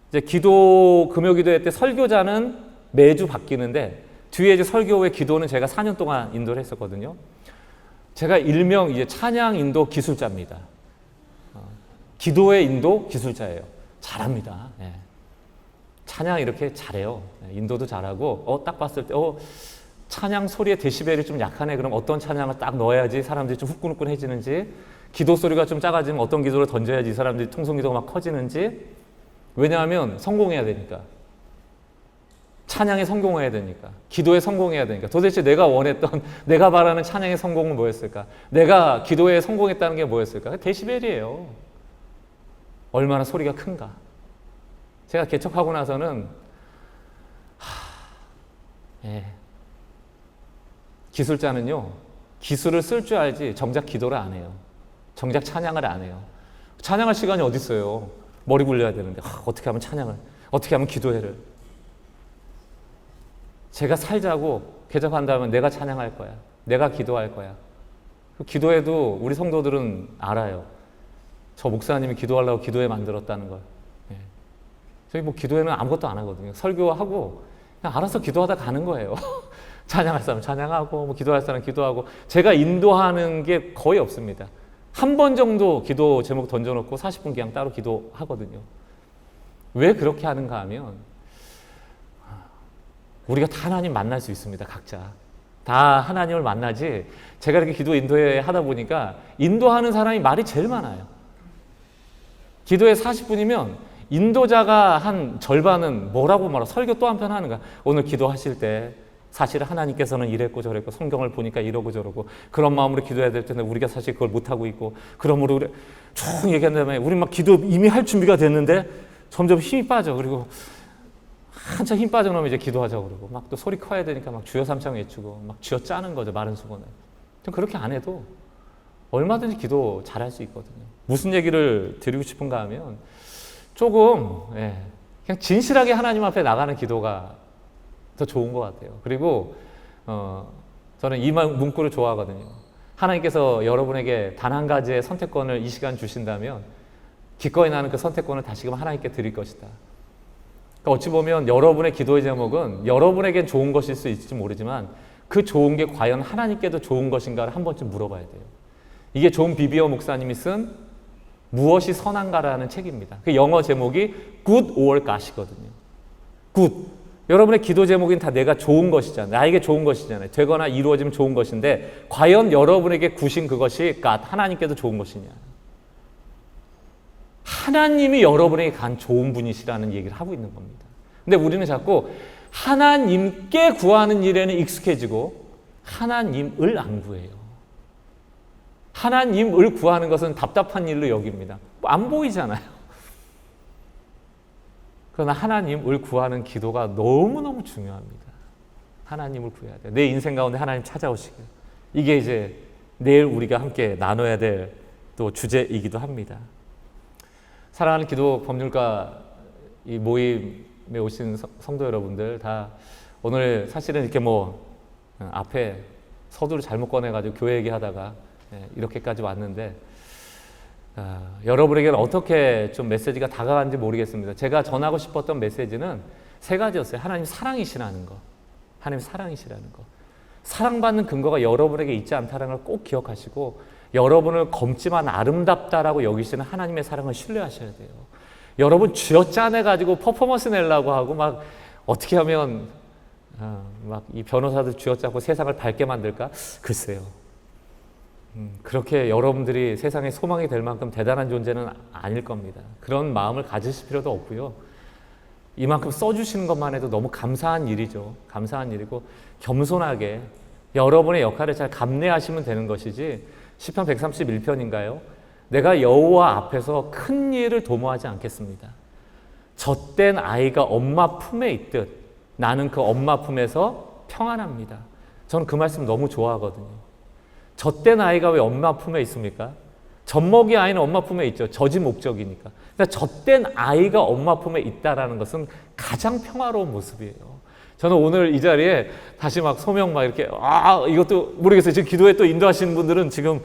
[SPEAKER 1] 이제 금요 기도회 때 설교자는 매주 바뀌는데 뒤에 이제 설교 후에 기도는 제가 4년 동안 인도를 했었거든요. 제가 일명 이제 찬양 인도 기술자입니다. 기도의 인도 기술자예요. 잘합니다. 찬양 이렇게 잘해요. 인도도 잘하고, 딱 봤을 때, 찬양 소리의 데시벨이 좀 약하네. 그럼 어떤 찬양을 딱 넣어야지 사람들이 좀 후끈후끈해지는지, 기도 소리가 좀 작아지면 어떤 기도를 던져야지 사람들이 통성기도가 막 커지는지. 왜냐하면 성공해야 되니까. 찬양에 성공해야 되니까. 기도에 성공해야 되니까. 도대체 내가 원했던, 내가 바라는 찬양의 성공은 뭐였을까? 내가 기도에 성공했다는 게 뭐였을까? 데시벨이에요. 얼마나 소리가 큰가. 제가 개척하고 나서는 기술자는요, 기술을 쓸 줄 알지 정작 기도를 안 해요. 정작 찬양을 안 해요. 찬양할 시간이 어디 있어요. 머리 굴려야 되는데 어떻게 하면 찬양을, 어떻게 하면 기도회를. 제가 살자고 개척한다면 내가 찬양할 거야. 내가 기도할 거야. 기도회도 우리 성도들은 알아요. 저 목사님이 기도하려고 기도회 만들었다는 걸. 저희 뭐 기도회는 아무것도 안 하거든요. 설교하고 그냥 알아서 기도하다 가는 거예요. 찬양할 사람 찬양하고, 뭐 기도할 사람 기도하고. 제가 인도하는 게 거의 없습니다. 한 번 정도 기도 제목 던져놓고 40분 그냥 따로 기도하거든요. 왜 그렇게 하는가 하면 우리가 다 하나님 만날 수 있습니다. 각자. 다 하나님을 만나지. 제가 이렇게 기도 인도회 하다 보니까 인도하는 사람이 말이 제일 많아요. 기도회 40분이면 인도자가 한 절반은 뭐라고 말하 설교 또 한 편 하는 거야. 오늘 기도하실 때 사실 하나님께서는 이랬고 저랬고 성경을 보니까 이러고 저러고 그런 마음으로 기도해야 될 텐데 우리가 사실 그걸 못하고 있고 그러므로 그래 쭉 얘기한 다음에 우리 막 기도 이미 할 준비가 됐는데 점점 힘이 빠져. 그리고 한참 힘 빠져나오면 이제 기도하자고 그러고 막 또 소리 커야 되니까 막 주여 삼창 외치고 막 쥐어 짜는 거죠. 마른 수건을. 좀 그렇게 안 해도 얼마든지 기도 잘할 수 있거든요. 무슨 얘기를 드리고 싶은가 하면 조금 그냥 진실하게 하나님 앞에 나가는 기도가 더 좋은 것 같아요. 그리고 저는 이 문구를 좋아하거든요. 하나님께서 여러분에게 단 한 가지의 선택권을 이 시간 주신다면 기꺼이 나는 그 선택권을 다시금 하나님께 드릴 것이다. 그러니까 어찌 보면 여러분의 기도의 제목은 여러분에겐 좋은 것일 수 있을지 모르지만 그 좋은 게 과연 하나님께도 좋은 것인가를 한 번쯤 물어봐야 돼요. 이게 존 비비어 목사님이 쓴 무엇이 선한가라는 책입니다. 그 영어 제목이 Good or God이거든요. Good. 여러분의 기도 제목은 다 내가 좋은 것이잖아요. 나에게 좋은 것이잖아요. 되거나 이루어지면 좋은 것인데 과연 여러분에게 구신 그것이 God, 하나님께도 좋은 것이냐. 하나님이 여러분에게 간 좋은 분이시라는 얘기를 하고 있는 겁니다. 근데 우리는 자꾸 하나님께 구하는 일에는 익숙해지고 하나님을 안 구해요. 하나님을 구하는 것은 답답한 일로 여깁니다. 안 보이잖아요. 그러나 하나님을 구하는 기도가 너무너무 중요합니다. 하나님을 구해야 돼요. 내 인생 가운데 하나님 찾아오시길. 이게 이제 내일 우리가 함께 나눠야 될 또 주제이기도 합니다. 사랑하는 기도 법률가 이 모임에 오신 성도 여러분들 다 오늘 사실은 이렇게 앞에 서두를 잘못 꺼내가지고 교회 얘기하다가 이렇게까지 왔는데 여러분에게는 어떻게 좀 메시지가 다가가는지 모르겠습니다. 제가 전하고 싶었던 메시지는 세 가지였어요. 하나님 사랑이시라는 거. 하나님 사랑이시라는 거. 사랑받는 근거가 여러분에게 있지 않다는 걸 꼭 기억하시고 여러분을 검지만 아름답다라고 여기시는 하나님의 사랑을 신뢰하셔야 돼요. 여러분 쥐어짜내가지고 퍼포먼스 내려고 하고 막 어떻게 하면 막 이 변호사들 쥐어짜고 세상을 밝게 만들까? 글쎄요. 그렇게 여러분들이 세상에 소망이 될 만큼 대단한 존재는 아닐 겁니다. 그런 마음을 가지실 필요도 없고요. 이만큼 써주시는 것만 해도 너무 감사한 일이죠. 감사한 일이고 겸손하게 여러분의 역할을 잘 감내하시면 되는 것이지 시편 131편인가요? 내가 여호와 앞에서 큰 일을 도모하지 않겠습니다. 젖된 아이가 엄마 품에 있듯 나는 그 엄마 품에서 평안합니다. 저는 그 말씀 너무 좋아하거든요. 젖된 아이가 왜 엄마 품에 있습니까? 젖먹이 아이는 엄마 품에 있죠. 젖이 목적이니까. 그러니까 젖된 아이가 엄마 품에 있다라는 것은 가장 평화로운 모습이에요. 저는 오늘 이 자리에 다시 막 소명 막 이렇게 이것도 모르겠어요. 지금 기도에 또 인도하시는 분들은 지금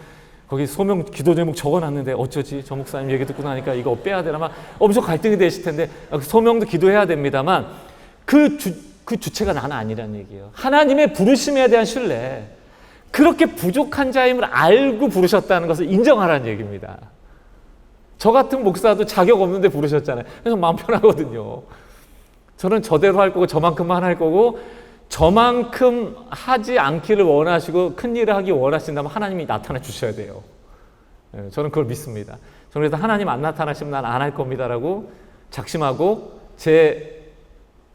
[SPEAKER 1] 거기 소명 기도 제목 적어놨는데 어쩌지? 저 목사님 얘기 듣고 나니까 이거 빼야 되나 막 엄청 갈등이 되실 텐데 소명도 기도해야 됩니다만 그 주체가 나는 아니라는 얘기예요. 하나님의 부르심에 대한 신뢰. 그렇게 부족한 자임을 알고 부르셨다는 것을 인정하라는 얘기입니다. 저 같은 목사도 자격 없는데 부르셨잖아요. 그래서 마음 편하거든요. 저는 저대로 할 거고 저만큼만 할 거고 저만큼 하지 않기를 원하시고 큰 일을 하기 원하신다면 하나님이 나타나 주셔야 돼요. 저는 그걸 믿습니다. 저는 그래서 하나님 안 나타나시면 난 안 할 겁니다라고 작심하고 제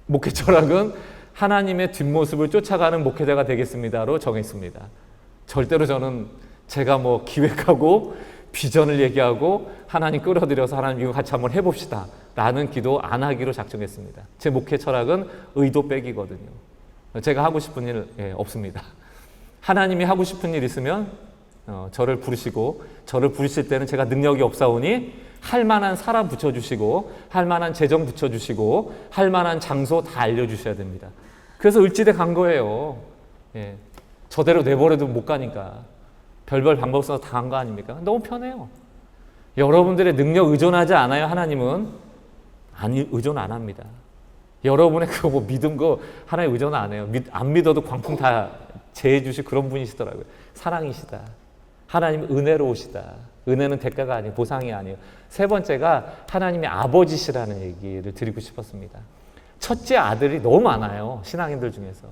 [SPEAKER 1] 목회 철학은 하나님의 뒷모습을 쫓아가는 목회자가 되겠습니다로 정했습니다. 절대로 저는 제가 기획하고 비전을 얘기하고 하나님 끌어들여서 하나님 이거 같이 한번 해봅시다 라는 기도 안 하기로 작정했습니다. 제 목회 철학은 의도 빼기거든요. 제가 하고 싶은 일 없습니다. 하나님이 하고 싶은 일 있으면 저를 부르시고 저를 부르실 때는 제가 능력이 없사오니 할 만한 사람 붙여주시고 할 만한 재정 붙여주시고 할 만한 장소 다 알려주셔야 됩니다. 그래서 을지대 간 거예요. 저대로 내버려도 못 가니까. 별별 방법 써서 다 간 거 아닙니까? 너무 편해요. 여러분들의 능력 의존하지 않아요. 하나님은 의존 안 합니다. 여러분의 그거 믿음 거 하나님 의존 안 해요. 안 믿어도 광풍 다 제해 주실 그런 분이시더라고요. 사랑이시다. 하나님 은혜로우시다. 은혜는 대가가 아니에요. 보상이 아니에요. 세 번째가 하나님의 아버지시라는 얘기를 드리고 싶었습니다. 첫째 아들이 너무 많아요. 신앙인들 중에서.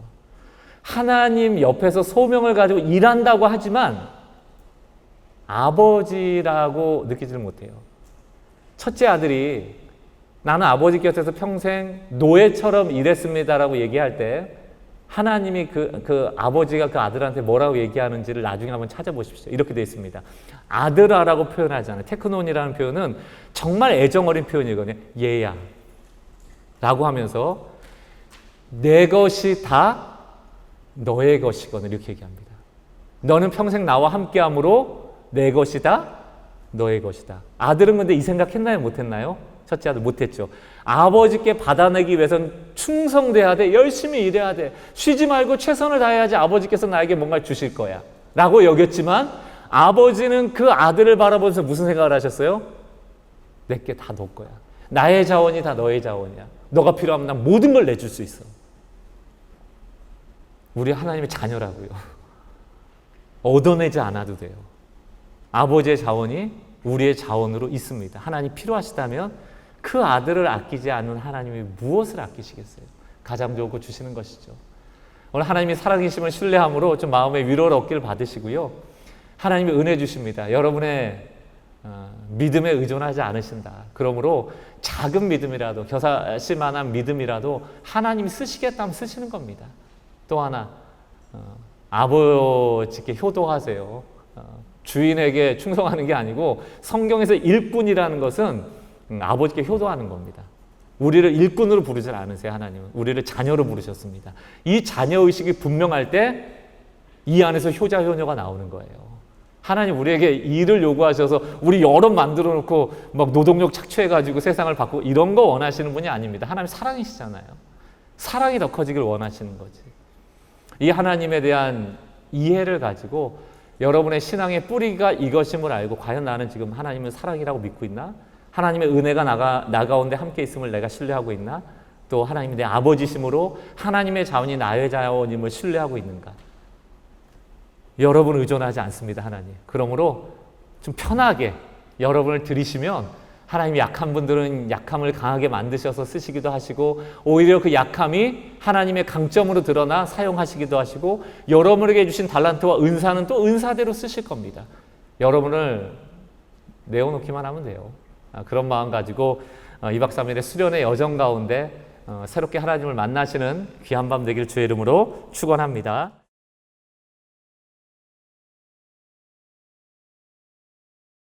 [SPEAKER 1] 하나님 옆에서 소명을 가지고 일한다고 하지만 아버지라고 느끼지를 못해요. 첫째 아들이 나는 아버지 곁에서 평생 노예처럼 일했습니다라고 얘기할 때 하나님이 그 아버지가 그 아들한테 뭐라고 얘기하는지를 나중에 한번 찾아보십시오. 이렇게 되어 있습니다. 아들아라고 표현하잖아요. 테크논이라는 표현은 정말 애정어린 표현이거든요. 얘야 라고 하면서 내 것이 다 너의 것이거든 이렇게 얘기합니다. 너는 평생 나와 함께함으로 내 것이 다 너의 것이다. 아들은 근데 이 생각했나요? 못했나요? 첫째 아들 못했죠. 아버지께 받아내기 위해서는 충성돼야 돼. 열심히 일해야 돼. 쉬지 말고 최선을 다해야지 아버지께서 나에게 뭔가를 주실 거야 라고 여겼지만 아버지는 그 아들을 바라보면서 무슨 생각을 하셨어요? 내게 다 너 거야. 나의 자원이 다 너의 자원이야. 너가 필요하면 난 모든 걸 내줄 수 있어. 우리 하나님의 자녀라고요. 얻어내지 않아도 돼요. 아버지의 자원이 우리의 자원으로 있습니다. 하나님 필요하시다면 그 아들을 아끼지 않는 하나님이 무엇을 아끼시겠어요? 가장 좋은 거 주시는 것이죠. 오늘 하나님이 살아계심을 신뢰함으로 좀 마음의 위로를 얻기를 받으시고요. 하나님이 은혜 주십니다. 여러분의 믿음에 의존하지 않으신다. 그러므로 작은 믿음이라도 겨자씨만한 믿음이라도 하나님이 쓰시겠다면 쓰시는 겁니다. 또 하나 아버지께 효도하세요. 주인에게 충성하는 게 아니고 성경에서 일꾼이라는 것은 아버지께 효도하는 겁니다. 우리를 일꾼으로 부르지 않으세요. 하나님은 우리를 자녀로 부르셨습니다. 이 자녀의식이 분명할 때 이 안에서 효자 효녀가 나오는 거예요. 하나님 우리에게 일을 요구하셔서 우리 여러 만들어 놓고 막 노동력 착취해가지고 세상을 바꾸고 이런 거 원하시는 분이 아닙니다. 하나님 사랑이시잖아요. 사랑이 더 커지길 원하시는 거지. 이 하나님에 대한 이해를 가지고 여러분의 신앙의 뿌리가 이것임을 알고 과연 나는 지금 하나님은 사랑이라고 믿고 있나? 하나님의 은혜가 나 가운데 함께 있음을 내가 신뢰하고 있나? 또 하나님이 내 아버지심으로 하나님의 자원이 나의 자원임을 신뢰하고 있는가? 여러분 의존하지 않습니다. 하나님. 그러므로 좀 편하게 여러분을 들이시면 하나님이 약한 분들은 약함을 강하게 만드셔서 쓰시기도 하시고 오히려 그 약함이 하나님의 강점으로 드러나 사용하시기도 하시고 여러분에게 주신 달란트와 은사는 또 은사대로 쓰실 겁니다. 여러분을 내어놓기만 하면 돼요. 그런 마음 가지고 2박 3일의 수련의 여정 가운데 새롭게 하나님을 만나시는 귀한 밤 되길 주의 이름으로 축원합니다.